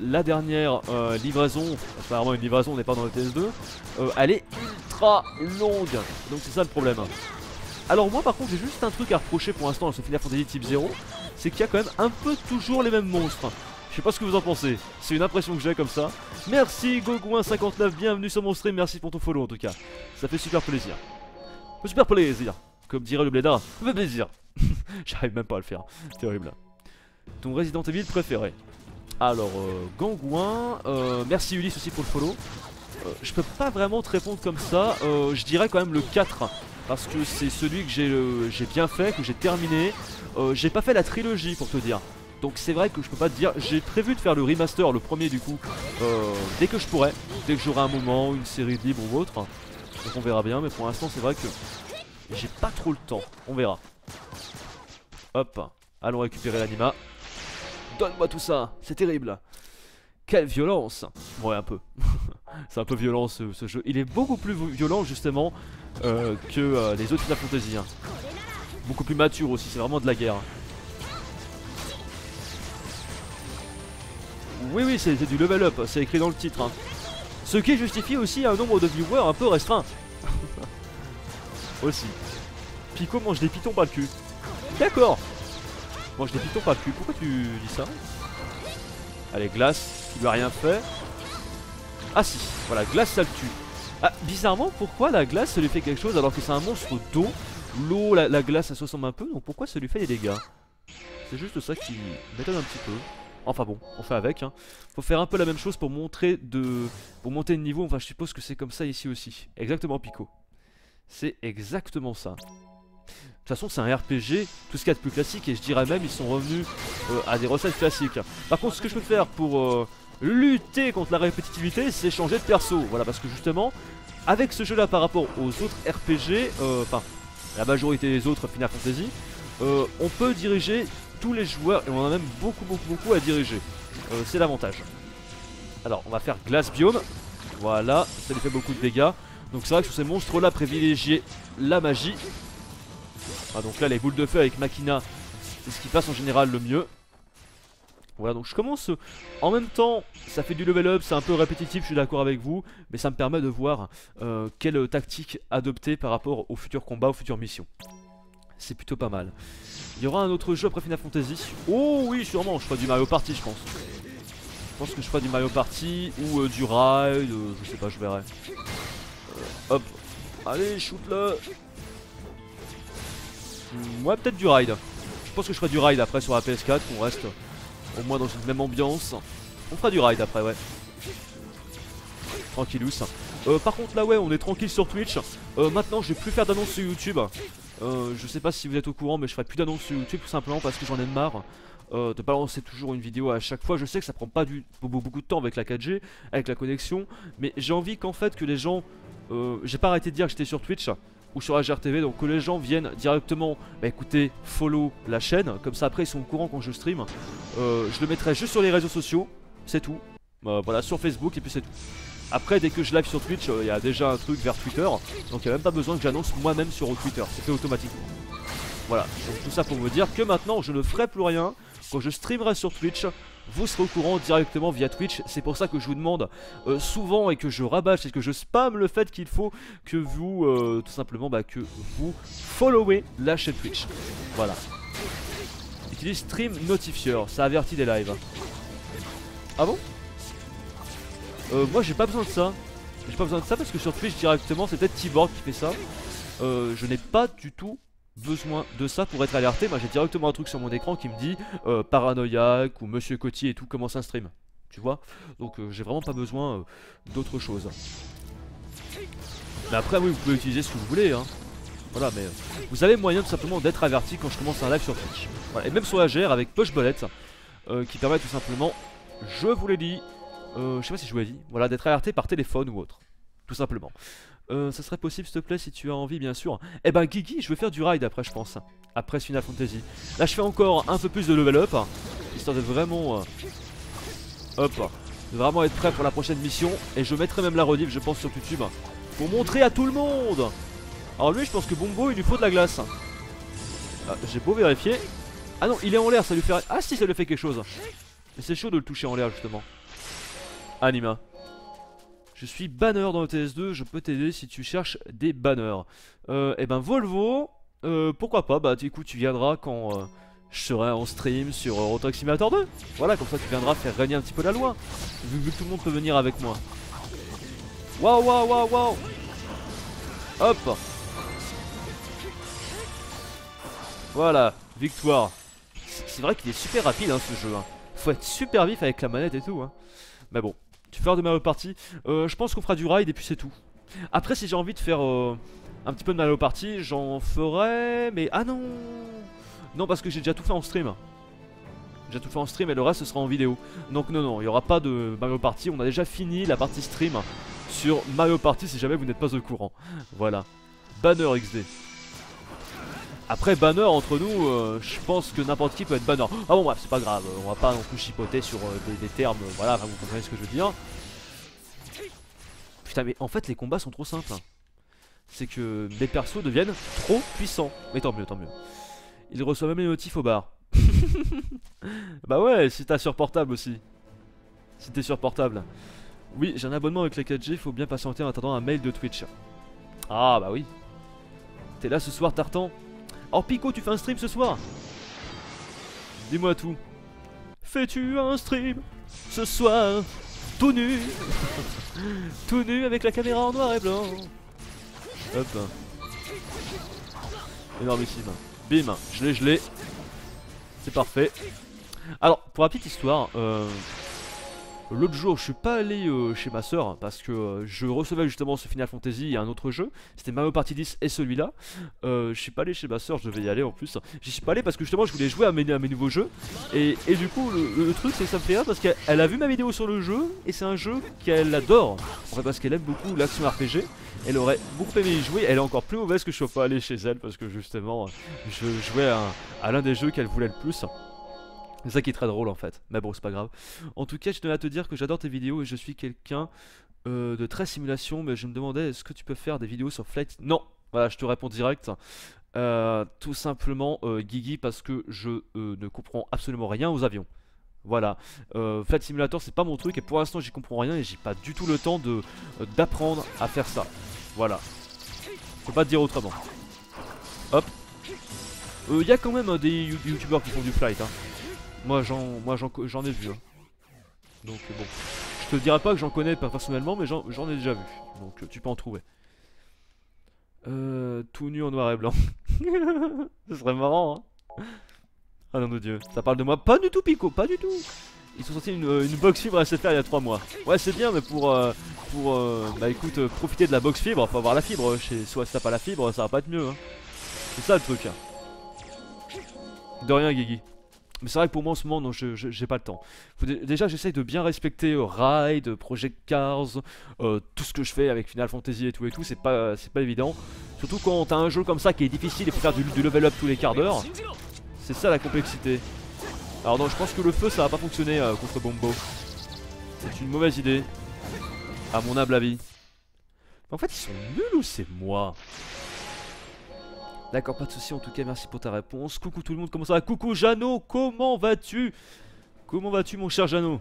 la dernière livraison, apparemment une livraison, on n'est pas dans le TS2, elle est ultra longue, donc c'est ça le problème. Alors moi par contre j'ai juste un truc à reprocher pour l'instant dans ce Final Fantasy Type 0, c'est qu'il y a quand même un peu toujours les mêmes monstres. Je sais pas ce que vous en pensez, c'est une impression que j'ai comme ça. Merci Gogouin59, bienvenue sur mon stream, merci pour ton follow en tout cas. Ça fait super plaisir. Super plaisir. Comme dirait le blédard, ça fait plaisir. J'arrive même pas à le faire, terrible. Ton Resident Evil préféré? Alors, Gangouin, merci Ulysse aussi pour le follow. Je peux pas vraiment te répondre comme ça, je dirais quand même le 4. Parce que c'est celui que j'ai bien fait, que j'ai terminé. J'ai pas fait la trilogie pour te dire. Donc c'est vrai que je peux pas te dire, j'ai prévu de faire le remaster, le premier du coup, dès que je pourrai, dès que j'aurai un moment, une série libre ou autre. Donc on verra bien, mais pour l'instant c'est vrai que j'ai pas trop le temps, on verra. Hop, allons récupérer l'anima. Donne-moi tout ça, c'est terrible. Quelle violence. Ouais un peu, c'est un peu violent ce jeu. Il est beaucoup plus violent justement que les autres Final Fantasy. Beaucoup plus mature aussi, c'est vraiment de la guerre. Oui, c'est du level up, c'est écrit dans le titre. Ce qui justifie aussi un nombre de viewers un peu restreint. Aussi. Pico mange des pitons par le cul. D'accord. Mange des pitons par le cul, pourquoi tu dis ça? Allez, glace, qui lui a rien fait. Ah si, voilà, glace ça le tue. Ah, bizarrement, pourquoi la glace ça lui fait quelque chose alors que c'est un monstre d'eau? L'eau, la glace ça se ressemble un peu, donc pourquoi ça lui fait des dégâts? C'est juste ça qui m'étonne un petit peu. Enfin bon, on fait avec. Hein. Faut faire un peu la même chose pour monter de niveau. Enfin, je suppose que c'est comme ça ici aussi. Exactement, Pico. C'est exactement ça. De toute façon, c'est un RPG, tout ce qu'il y a de plus classique. Et je dirais même, ils sont revenus à des recettes classiques. Par contre, ce que je peux faire pour lutter contre la répétitivité, c'est changer de perso. Voilà, parce que justement, avec ce jeu-là par rapport aux autres RPG, enfin, la majorité des autres Final Fantasy, on peut diriger tous les joueurs et on en a même beaucoup à diriger. C'est l'avantage. Alors on va faire glace biome. Voilà, ça lui fait beaucoup de dégâts. Donc c'est vrai que sur ces monstres là privilégier la magie. Ah, donc là les boules de feu avec Machina, c'est ce qui passe en général le mieux. Voilà, donc je commence en même temps, ça fait du level up, c'est un peu répétitif, je suis d'accord avec vous, mais ça me permet de voir quelle tactique adopter par rapport aux futurs combats, aux futures missions. C'est plutôt pas mal. Il y aura un autre jeu après Final Fantasy. Oh oui, sûrement, je ferai du Mario Party, je pense. Je pense que je ferai du Mario Party ou du Ride, je sais pas, je verrai. Hop, allez, shoot-le. Ouais, peut-être du Ride. Je pense que je ferai du Ride après sur la PS4, qu'on reste au moins dans une même ambiance. On fera du Ride après, ouais. Tranquillous. Par contre là, ouais, on est tranquille sur Twitch. Maintenant, je vais plus faire d'annonces sur YouTube. Je sais pas si vous êtes au courant, mais je ferai plus d'annonces sur YouTube tout simplement parce que j'en ai marre de balancer toujours une vidéo à chaque fois. Je sais que ça prend pas beaucoup de temps avec la 4G, avec la connexion, mais j'ai envie qu'en fait que les gens, j'ai pas arrêté de dire que j'étais sur Twitch ou sur HRTV, donc que les gens viennent directement, bah écoutez, follow la chaîne, comme ça après ils sont au courant quand je stream. Je le mettrai juste sur les réseaux sociaux, c'est tout. Voilà, sur Facebook et puis c'est tout. Après, dès que je live sur Twitch, il y a déjà un truc vers Twitter. Donc il n'y a même pas besoin que j'annonce moi-même sur Twitter. C'est fait automatiquement. Voilà, donc tout ça pour vous dire que maintenant je ne ferai plus rien. Quand je streamerai sur Twitch, vous serez au courant directement via Twitch. C'est pour ça que je vous demande souvent et que je rabâche et que je spam le fait qu'il faut que vous, tout simplement, que vous followez la chaîne Twitch. Voilà. Utilise Stream Notifier, ça avertit des lives. Ah bon? Moi j'ai pas besoin de ça. J'ai pas besoin de ça parce que sur Twitch directement c'est peut-être T-Board qui fait ça. Je n'ai pas du tout besoin de ça pour être alerté. Moi j'ai directement un truc sur mon écran qui me dit paranoïaque ou Monsieur Coty et tout commence un stream. Tu vois. Donc j'ai vraiment pas besoin d'autre chose. Mais après oui vous pouvez utiliser ce que vous voulez hein. Voilà mais vous avez moyen tout simplement d'être averti quand je commence un live sur Twitch. Voilà, et même sur la GR avec Push Bullet qui permet tout simplement, je vous l'ai dit, je sais pas si je vous l'ai dit, voilà, d'être alerté par téléphone ou autre, tout simplement. Ça serait possible s'il te plaît si tu as envie bien sûr. Eh ben Guigui, je vais faire du ride après je pense, après Final Fantasy. Là je fais encore un peu plus de level up, histoire de vraiment, de vraiment être prêt pour la prochaine mission. Et je mettrai même la rediff je pense sur YouTube, pour montrer à tout le monde. Alors lui je pense que Bombo il lui faut de la glace. J'ai beau vérifier. Ah non il est en l'air, ça lui fait... Ah si ça lui fait quelque chose. Mais c'est chaud de le toucher en l'air justement. Anima. Je suis banner dans le TS2, je peux t'aider si tu cherches des banners. Et ben Volvo, pourquoi pas, bah écoute tu viendras quand je serai en stream sur Euro Truck Simulator 2. Voilà, comme ça tu viendras faire régner un petit peu la loi. Vu que tout le monde peut venir avec moi. Waouh waouh waouh waouh. Hop. Voilà, victoire. C'est vrai qu'il est super rapide hein, ce jeu hein. Faut être super vif avec la manette et tout hein. Mais bon, tu fais de Mario Party. Je pense qu'on fera du ride et puis c'est tout. Après si j'ai envie de faire un petit peu de Mario Party, j'en ferai. Mais ah non. Non parce que j'ai déjà tout fait en stream. J'ai déjà tout fait en stream et le reste ce sera en vidéo. Donc non non, il n'y aura pas de Mario Party. On a déjà fini la partie stream sur Mario Party si jamais vous n'êtes pas au courant. Voilà. Banner XD. Après banner entre nous, je pense que n'importe qui peut être banner. Ah bon bref c'est pas grave, on va pas non plus chipoter sur des termes, voilà, vous comprenez ce que je veux dire. Putain mais en fait les combats sont trop simples. C'est que mes persos deviennent trop puissants. Mais tant mieux, tant mieux. Il reçoit même les notifs au bar. Bah ouais, si t'as sur portable aussi. Si t'es sur portable. Oui, j'ai un abonnement avec la 4G, faut bien patienter en attendant un mail de Twitch. Ah bah oui. T'es là ce soir Tartan? Alors Pico, tu fais un stream ce soir? Dis-moi tout. Fais-tu un stream ce soir? Tout nu. Tout nu avec la caméra en noir et blanc. Hop. Énormissime. Bim, je l'ai. C'est parfait. Alors, pour la petite histoire, l'autre jour, je suis pas allé chez ma soeur parce que je recevais justement ce Final Fantasy et un autre jeu. C'était Mario Party 10 et celui-là. Je suis pas allé chez ma soeur, je devais y aller en plus. J'y suis pas allé parce que justement je voulais jouer à mes nouveaux jeux. Et du coup, le truc c'est que ça me fait rire parce qu'elle a vu ma vidéo sur le jeu et c'est un jeu qu'elle adore. En fait, parce qu'elle aime beaucoup l'action RPG. Elle aurait beaucoup aimé y jouer. Elle est encore plus mauvaise que je sois pas allé chez elle parce que justement je jouais à l'un des jeux qu'elle voulait le plus. C'est ça qui est très drôle en fait, mais bon c'est pas grave. En tout cas je tenais à te dire que j'adore tes vidéos et je suis quelqu'un de très simulation. Mais je me demandais est-ce que tu peux faire des vidéos sur Flight. Non, voilà je te réponds direct. Tout simplement Guigui parce que je ne comprends absolument rien aux avions. Voilà, Flight Simulator c'est pas mon truc et pour l'instant j'y comprends rien et j'ai pas du tout le temps d'apprendre à faire ça. Voilà, je peux pas te dire autrement. Hop, y a quand même des youtubeurs qui font du flight hein. Moi j'en ai vu hein. Donc bon, je te dirais pas que j'en connais pas personnellement mais j'en ai déjà vu. Donc tu peux en trouver. Tout nu en noir et blanc. Ce serait marrant hein. Ah non de dieu, ça parle de moi. Pas du tout Pico, pas du tout. Ils sont sortis une box fibre SFR il y a 3 mois. Ouais c'est bien mais pour bah écoute profiter de la box fibre, faut avoir la fibre chez soi. Si t'as pas la fibre ça va pas être mieux hein. C'est ça le truc hein. De rien Guigui. Mais c'est vrai que pour moi en ce moment, non, j'ai pas le temps. Déjà, j'essaye de bien respecter Ride, Project Cars, tout ce que je fais avec Final Fantasy et tout, c'est pas évident. Surtout quand t'as un jeu comme ça qui est difficile et faut faire du level up tous les quarts d'heure. C'est ça la complexité. Alors non, je pense que le feu ça va pas fonctionner contre Bombo. C'est une mauvaise idée, à mon humble avis. En fait, ils sont nuls ou c'est moi? D'accord, pas de soucis, en tout cas merci pour ta réponse. Coucou tout le monde, comment ça va? Coucou Jeannot, comment vas-tu? Comment vas-tu mon cher Jeannot?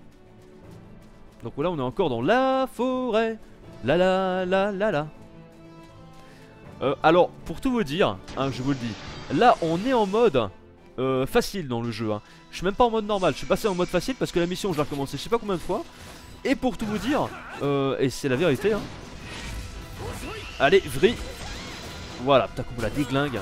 Donc là on est encore dans la forêt. La la la la la. Alors pour tout vous dire, hein, je vous le dis, là on est en mode facile dans le jeu hein. Je suis même pas en mode normal, je suis passé en mode facile parce que la mission je l'ai recommencé je sais pas combien de fois. Et pour tout vous dire, et c'est la vérité hein. Allez, vrille. Voilà, putain, comme on la déglingue.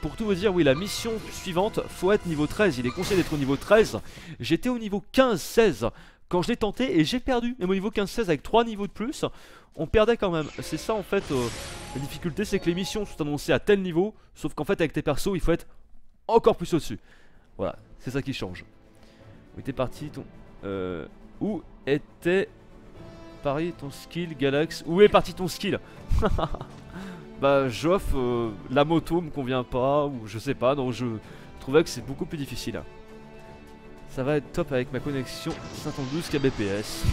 Pour tout vous dire, oui, la mission suivante, faut être niveau 13. Il est conseillé d'être au niveau 13. J'étais au niveau 15-16 quand je l'ai tenté et j'ai perdu. Même au niveau 15-16 avec 3 niveaux de plus, on perdait quand même. C'est ça en fait, la difficulté, c'est que les missions sont annoncées à tel niveau. Sauf qu'en fait, avec tes persos, il faut être encore plus au-dessus. Voilà, c'est ça qui change. Où était parti ton. Où était. Paris, ton skill, Galax. Où est parti ton skill? Bah Joff, la moto me convient pas, ou je sais pas, donc je trouvais que c'est beaucoup plus difficile. Ça va être top avec ma connexion 512 kbps.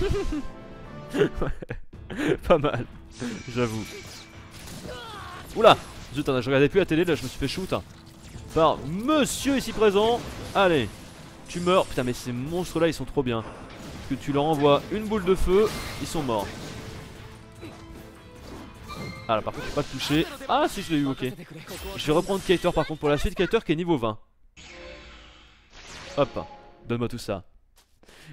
Ouais, pas mal, j'avoue. Oula, zut, je regardais plus la télé, là je me suis fait shoot par monsieur ici présent. Allez, tu meurs. Putain mais ces monstres là ils sont trop bien. Parce que tu leur envoies une boule de feu, ils sont morts. Ah là par contre je peux pas te toucher. Ah si je l'ai eu, ok. Je vais reprendre Kater par contre pour la suite. Kater qui est niveau 20. Hop, donne-moi tout ça.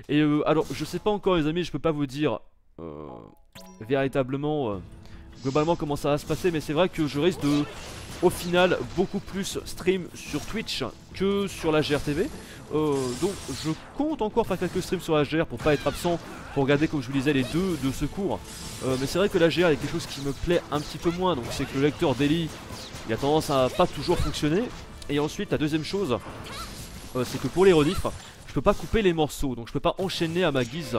Et alors je sais pas encore les amis, je peux pas vous dire véritablement globalement comment ça va se passer. Mais c'est vrai que je risque de au final beaucoup plus stream sur Twitch que sur la GRTV. Donc je compte encore faire quelques streams sur la GR pour pas être absent, pour regarder comme je vous disais les deux de secours. Mais c'est vrai que la GR il y a quelque chose qui me plaît un petit peu moins. Donc c'est que le lecteur daily il a tendance à pas toujours fonctionner. Et ensuite la deuxième chose c'est que pour les rediffs je peux pas couper les morceaux, donc je peux pas enchaîner à ma guise,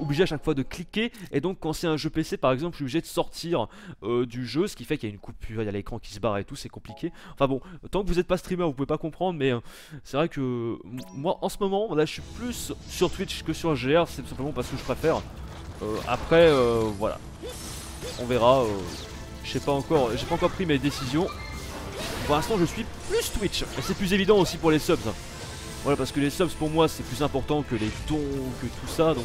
obligé à chaque fois de cliquer. Et donc quand c'est un jeu PC par exemple je suis obligé de sortir du jeu, ce qui fait qu'il y a une coupure, il y a l'écran qui se barre et tout, c'est compliqué. Enfin bon, tant que vous n'êtes pas streamer vous pouvez pas comprendre, mais c'est vrai que moi en ce moment là je suis plus sur Twitch que sur GR, c'est tout simplement parce que je préfère. Après voilà, on verra, je sais pas encore, j'ai pas encore pris mes décisions. Pour l'instant je suis plus Twitch, et c'est plus évident aussi pour les subs. Voilà, parce que les subs pour moi c'est plus important que les dons, que tout ça. Donc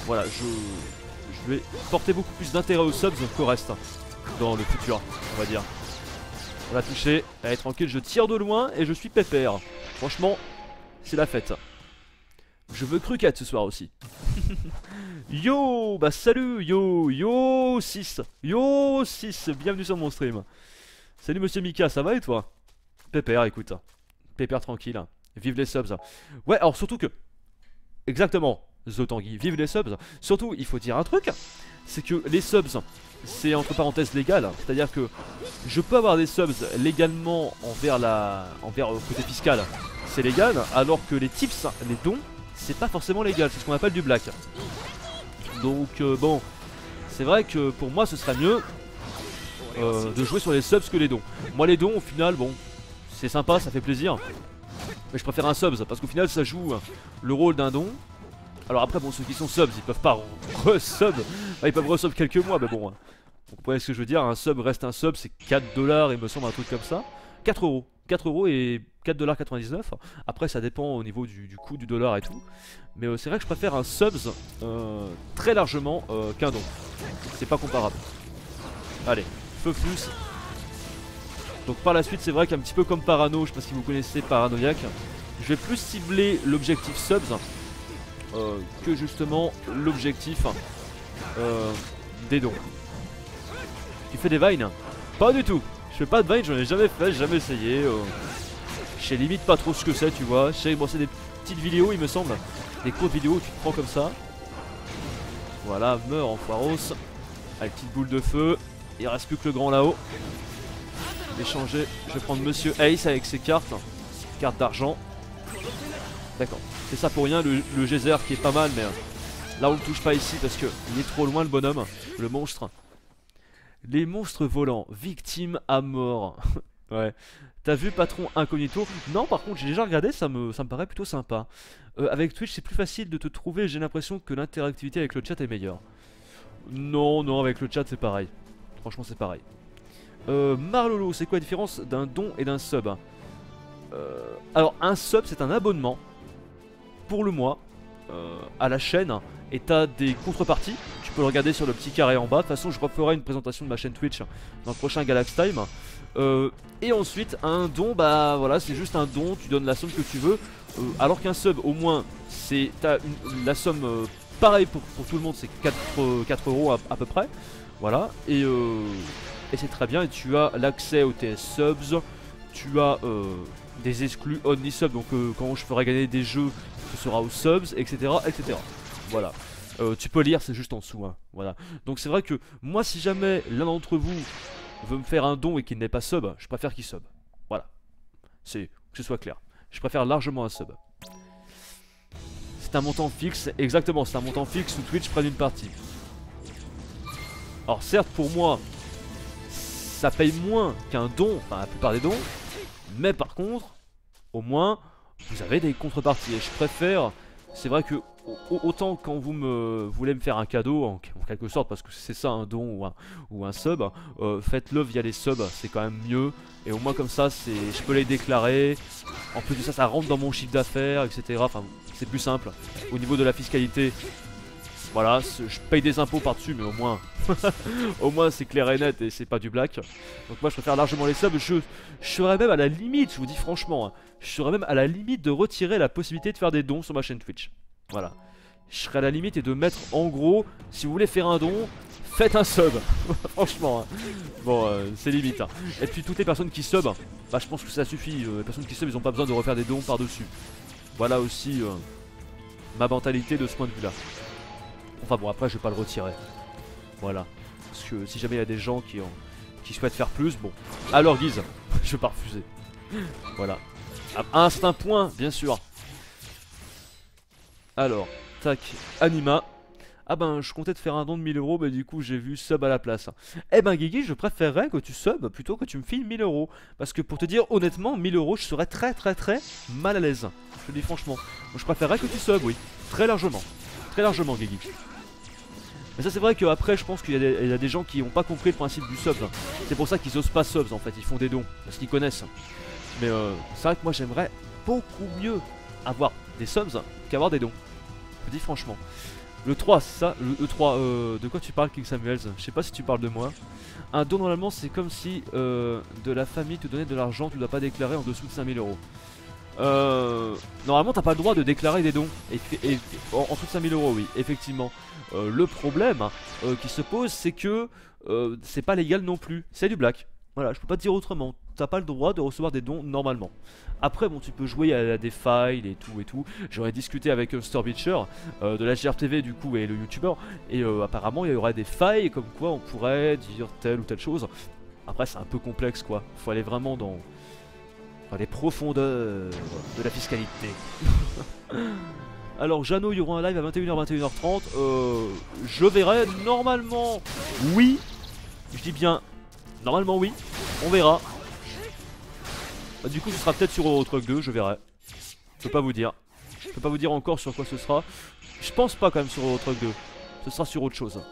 voilà, je vais porter beaucoup plus d'intérêt aux subs qu'au reste dans le futur, on va dire. On l'a touché, allez tranquille, je tire de loin et je suis pépère. Franchement, c'est la fête. Je veux Cruquette ce soir aussi. Yo, bah salut, yo 6, bienvenue sur mon stream. Salut monsieur Mika, ça va et toi? Pépère, écoute, pépère tranquille. Vive les subs. Ouais, alors surtout que... Exactement, The Tanguy, vive les subs. Surtout, il faut dire un truc, c'est que les subs, c'est entre parenthèses légal. C'est-à-dire que je peux avoir des subs légalement envers côté fiscal, c'est légal, alors que les tips, les dons, c'est pas forcément légal, c'est ce qu'on appelle du black. Donc bon, c'est vrai que pour moi ce serait mieux de jouer sur les subs que les dons. Moi les dons au final, bon, c'est sympa, ça fait plaisir, mais je préfère un subs parce qu'au final ça joue le rôle d'un don. Alors après bon, ceux qui sont subs ils peuvent pas re-sub, enfin, ils peuvent re-sub quelques mois, mais bon, vous comprenez ce que je veux dire, un sub reste un sub, c'est 4 dollars il me semble, un truc comme ça. 4 euros, 4 euros et 4,99$. Après ça dépend au niveau du coût du dollar et tout. Mais c'est vrai que je préfère un subs très largement qu'un don. C'est pas comparable. Allez, feu plus. Donc par la suite c'est vrai qu'un petit peu comme Parano, je sais pas si vous connaissez Paranoïaque, je vais plus cibler l'objectif subs que justement l'objectif des dons. Tu fais des vines? Pas du tout. Je fais pas de vines, j'en ai jamais fait, j'ai jamais essayé. Je sais limite pas trop ce que c'est, tu vois. Je sais, bon, c'est des petites vidéos, il me semble. Des courtes vidéos où tu te prends comme ça. Voilà, meurs en foiros. Avec petite boule de feu. Il reste plus que le grand là-haut. Je vais changer. Je vais prendre Monsieur Ace avec ses cartes. Carte d'argent. D'accord. C'est ça pour rien, le geyser qui est pas mal, mais là on le touche pas ici parce que il est trop loin le bonhomme, le monstre. Les monstres volants, victimes à mort. Ouais. T'as vu Patron Incognito? Non, par contre j'ai déjà regardé, ça me paraît plutôt sympa. Avec Twitch c'est plus facile de te trouver, j'ai l'impression que l'interactivité avec le chat est meilleure. Non, non, avec le chat c'est pareil. Franchement c'est pareil. Marlolo, c'est quoi la différence d'un don et d'un sub? Alors un sub c'est un abonnement pour le mois à la chaîne et t'as des contreparties. Tu peux le regarder sur le petit carré en bas. De toute façon je referai une présentation de ma chaîne Twitch dans le prochain Galax Time. Et ensuite un don, bah voilà, c'est juste un don, tu donnes la somme que tu veux. Alors qu'un sub au moins c'est la somme pareil pour tout le monde, c'est 4 euros à peu près. Voilà, et c'est très bien, et tu as l'accès aux TS subs, tu as des exclus only subs, donc quand je ferai gagner des jeux, ce sera aux subs, etc. etc. Voilà. Tu peux lire, c'est juste en dessous, hein. Voilà. Donc c'est vrai que moi, si jamais l'un d'entre vous veut me faire un don et qu'il n'est pas sub, je préfère qu'il sub. Voilà. Que ce soit clair. Je préfère largement un sub. C'est un montant fixe, exactement, c'est un montant fixe où Twitch prenne une partie. Alors certes, pour moi, ça paye moins qu'un don, enfin la plupart des dons, mais par contre, au moins, vous avez des contreparties. Et je préfère, c'est vrai que autant quand vous voulez me faire un cadeau, en quelque sorte, parce que c'est ça un don ou un sub, faites-le via les subs, c'est quand même mieux. Et au moins comme ça, je peux les déclarer. En plus de ça, ça rentre dans mon chiffre d'affaires, etc. Enfin, c'est plus simple. Au niveau de la fiscalité, voilà, je paye des impôts par-dessus, mais au moins, au moins c'est clair et net et c'est pas du black. Donc moi je préfère largement les subs. Je serais même à la limite, je vous dis franchement, hein, je serais même à la limite de retirer la possibilité de faire des dons sur ma chaîne Twitch. Voilà. Je serais à la limite et de mettre en gros, si vous voulez faire un don, faites un sub. Franchement, hein. Bon, c'est limite. Hein. Et puis toutes les personnes qui sub, bah je pense que ça suffit. Les personnes qui sub, ils ont pas besoin de refaire des dons par-dessus. Voilà aussi ma mentalité de ce point de vue-là. Enfin bon, après je vais pas le retirer. Voilà. Parce que si jamais il y a des gens qui souhaitent faire plus, bon, à leur guise, je vais pas refuser. Voilà. À un certain point, bien sûr. Alors, tac, Anima. Ah ben, je comptais te faire un don de 1000 euros, mais du coup j'ai vu sub à la place. Eh ben Guigui, je préférerais que tu sub plutôt que tu me files 1000 euros. Parce que pour te dire honnêtement, 1000 euros, je serais très mal à l'aise. Je te dis franchement. Je préférerais que tu sub, oui. Très largement. Très largement, Guigui. Mais ça c'est vrai qu'après je pense qu'il y a des gens qui n'ont pas compris le principe du sub. C'est pour ça qu'ils osent pas subs en fait, ils font des dons. Parce qu'ils connaissent. Mais c'est vrai que moi j'aimerais beaucoup mieux avoir des subs qu'avoir des dons. Je te dis franchement. Le 3, c'est ça? Le 3, de quoi tu parles, King Samuels? Je sais pas si tu parles de moi. Un don normalement c'est comme si de la famille te donnait de l'argent, tu dois pas déclarer en dessous de 5000 euros. Normalement t'as pas le droit de déclarer des dons en dessous de 5000 euros, oui, effectivement. Le problème qui se pose c'est que c'est pas légal non plus, c'est du black. Voilà, je peux pas te dire autrement. T'as pas le droit de recevoir des dons normalement. Après, bon, tu peux jouer à des files et tout et tout. J'aurais discuté avec Storbeacher de la GRTV du coup et le YouTuber. Et apparemment, il y aurait des failles comme quoi on pourrait dire telle ou telle chose. Après, c'est un peu complexe quoi. Faut aller vraiment dans les profondeurs de la fiscalité. Alors, Jeannot, il y aura un live à 21h, 21h30. Je verrai normalement. Oui. Je dis bien. Normalement, oui. On verra. Bah, du coup, ce sera peut-être sur Euro Truck 2. Je verrai. Je peux pas vous dire. Je peux pas vous dire encore sur quoi ce sera. Je pense pas quand même sur Euro Truck 2. Ce sera sur autre chose.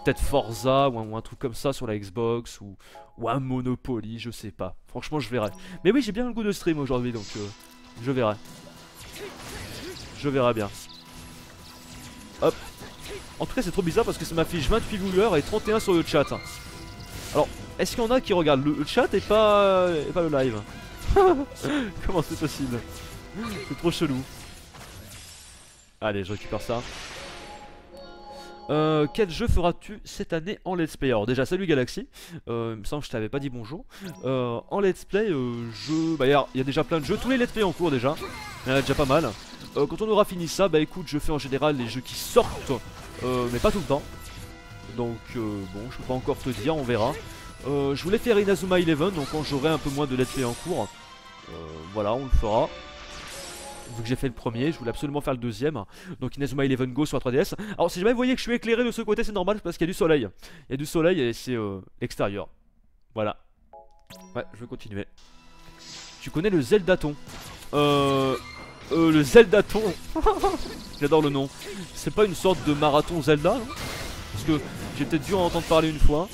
Peut-être Forza ou un truc comme ça sur la Xbox ou un Monopoly, je sais pas. Franchement, je verrai. Mais oui, j'ai bien le goût de stream aujourd'hui, donc je verrai. Je verrai bien. Hop. En tout cas, c'est trop bizarre parce que ça m'affiche 28 viewers et 31 sur le chat. Alors, est-ce qu'il y en a qui regardent le chat et pas le live? Comment c'est possible? C'est trop chelou. Allez, je récupère ça. Quel jeu feras-tu cette année en let's play? Alors déjà salut Galaxy, il me semble que je t'avais pas dit bonjour. En let's play, bah il y a déjà plein de jeux, tous les let's play en cours déjà, il y en a déjà pas mal. Quand on aura fini ça, bah écoute, je fais en général les jeux qui sortent, mais pas tout le temps. Donc bon, je peux pas encore te dire, on verra. Je voulais faire Inazuma Eleven, donc quand j'aurai un peu moins de let's play en cours, voilà, on le fera. Vu que j'ai fait le premier, je voulais absolument faire le deuxième. Donc Inazuma Eleven Go sur la 3DS. Alors si jamais vous voyez que je suis éclairé de ce côté, c'est normal parce qu'il y a du soleil. Il y a du soleil et c'est l'extérieur. Voilà. Ouais, je vais continuer. Tu connais le Zeldaton? Le Zeldaton. J'adore le nom. C'est pas une sorte de marathon Zelda, non? Parce que j'ai peut-être dû en entendre parler une fois.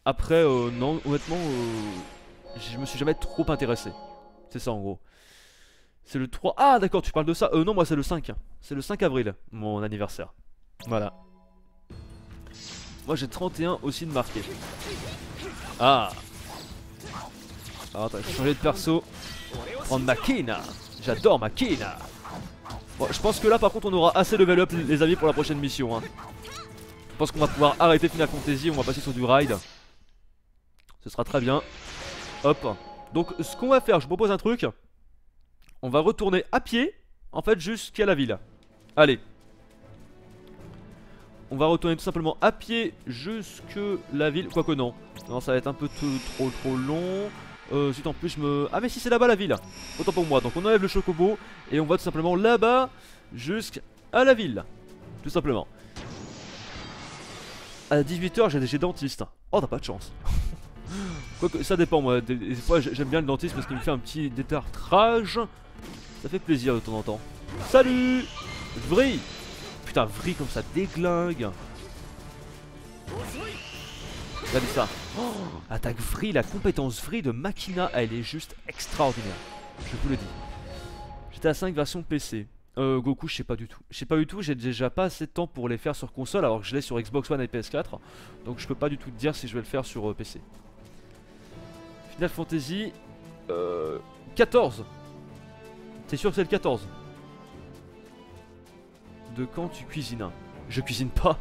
Après, non, honnêtement, je me suis jamais trop intéressé. C'est ça en gros. C'est le 3. Ah d'accord, tu parles de ça. Non, moi c'est le 5. C'est le 5 avril, mon anniversaire. Voilà. Moi j'ai 31 aussi de marqué. Ah. Alors attends, je vais changer de perso. Prendre Makina. J'adore Makina. Bon, je pense que là par contre on aura assez level up les amis pour la prochaine mission. Hein. Je pense qu'on va pouvoir arrêter Final Fantasy. On va passer sur du ride. Ce sera très bien. Hop. Donc ce qu'on va faire, je vous propose un truc. On va retourner à pied, en fait, jusqu'à la ville. Allez. On va retourner tout simplement à pied jusque la ville. Quoique non. Non, ça va être un peu trop long. Ensuite, en plus, je me... Ah, mais si, c'est là-bas la ville. Autant pour moi. Donc, on enlève le chocobo et on va tout simplement là-bas jusqu'à la ville. Tout simplement. À 18 h, j'ai dentiste. Oh, t'as pas de chance. Quoique, ça dépend, moi. Des fois, j'aime bien le dentiste parce qu'il me fait un petit détartrage. Ça fait plaisir de temps en temps. Salut! Vrille! Putain, vrille comme ça déglingue. Regardez ça. Oh, attaque vrille, la compétence vrille de Makina, elle est juste extraordinaire. Je vous le dis. J'étais à 5 version PC. Goku, je sais pas du tout. Je sais pas du tout, j'ai déjà pas assez de temps pour les faire sur console alors que je l'ai sur Xbox One et PS4. Donc je peux pas du tout te dire si je vais le faire sur PC. Final Fantasy 14. T'es sûr que c'est le 14? De quand tu cuisines? Je cuisine pas.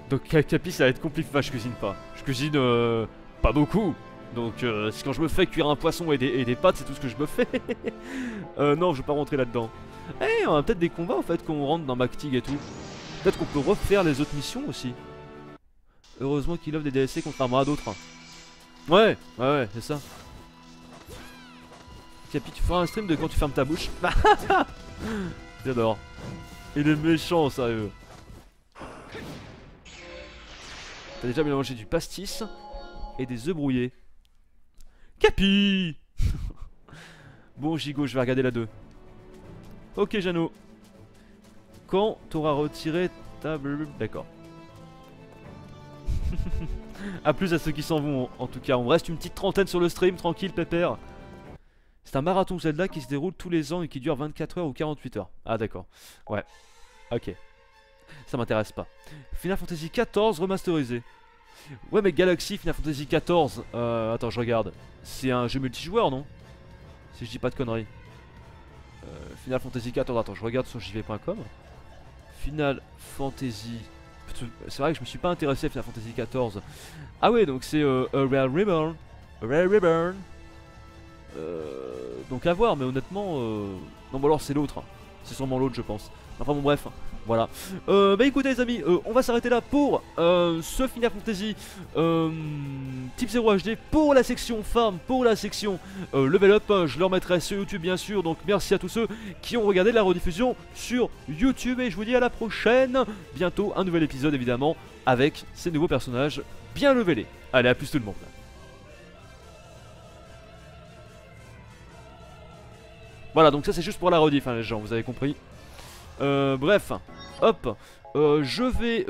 Donc Capi ça va être compliqué. Enfin je cuisine pas. Je cuisine pas beaucoup. Donc c'est quand je me fais cuire un poisson et des pâtes, c'est tout ce que je me fais. Non, je vais pas rentrer là-dedans. Eh, on a peut-être des combats en fait qu'on rentre dans MacTig et tout. Peut-être qu'on peut refaire les autres missions aussi. Heureusement qu'il offre des DLC contrairement à d'autres. Ouais, c'est ça. Capi, tu feras un stream de quand tu fermes ta bouche. J'adore. Il est méchant, sérieux. T'as déjà mélangé du pastis et des œufs brouillés. Capi. Bon, Gigo, je vais regarder la 2. Ok, Jeannot. Quand t'auras retiré ta... D'accord. A plus à ceux qui s'en vont, en tout cas. On reste une petite trentaine sur le stream, tranquille, pépère. C'est un marathon Zelda qui se déroule tous les ans et qui dure 24 heures ou 48 heures. Ah d'accord. Ouais. Ok. Ça m'intéresse pas. Final Fantasy XIV remasterisé. Ouais mais Galaxy Final Fantasy XIV. Attends je regarde. C'est un jeu multijoueur non? Si je dis pas de conneries. Final Fantasy XIV. Attends je regarde sur jv.com. Final Fantasy C'est vrai que je me suis pas intéressé à Final Fantasy XIV. Ah ouais, donc c'est A Rare Reborn. A Rare Reborn. Donc à voir, mais honnêtement... Non, bon alors c'est l'autre. C'est sûrement l'autre, je pense. Enfin bon, bref. Voilà. Bah écoutez les amis, on va s'arrêter là pour ce Final Fantasy Type 0 HD pour la section farm, pour la section level up. Je le remettrai sur YouTube bien sûr, donc merci à tous ceux qui ont regardé la rediffusion sur YouTube et je vous dis à la prochaine. Bientôt un nouvel épisode évidemment avec ces nouveaux personnages bien levelés. Allez, à plus tout le monde. Voilà, donc ça c'est juste pour la rediff hein, les gens, vous avez compris. Bref, hop, je vais...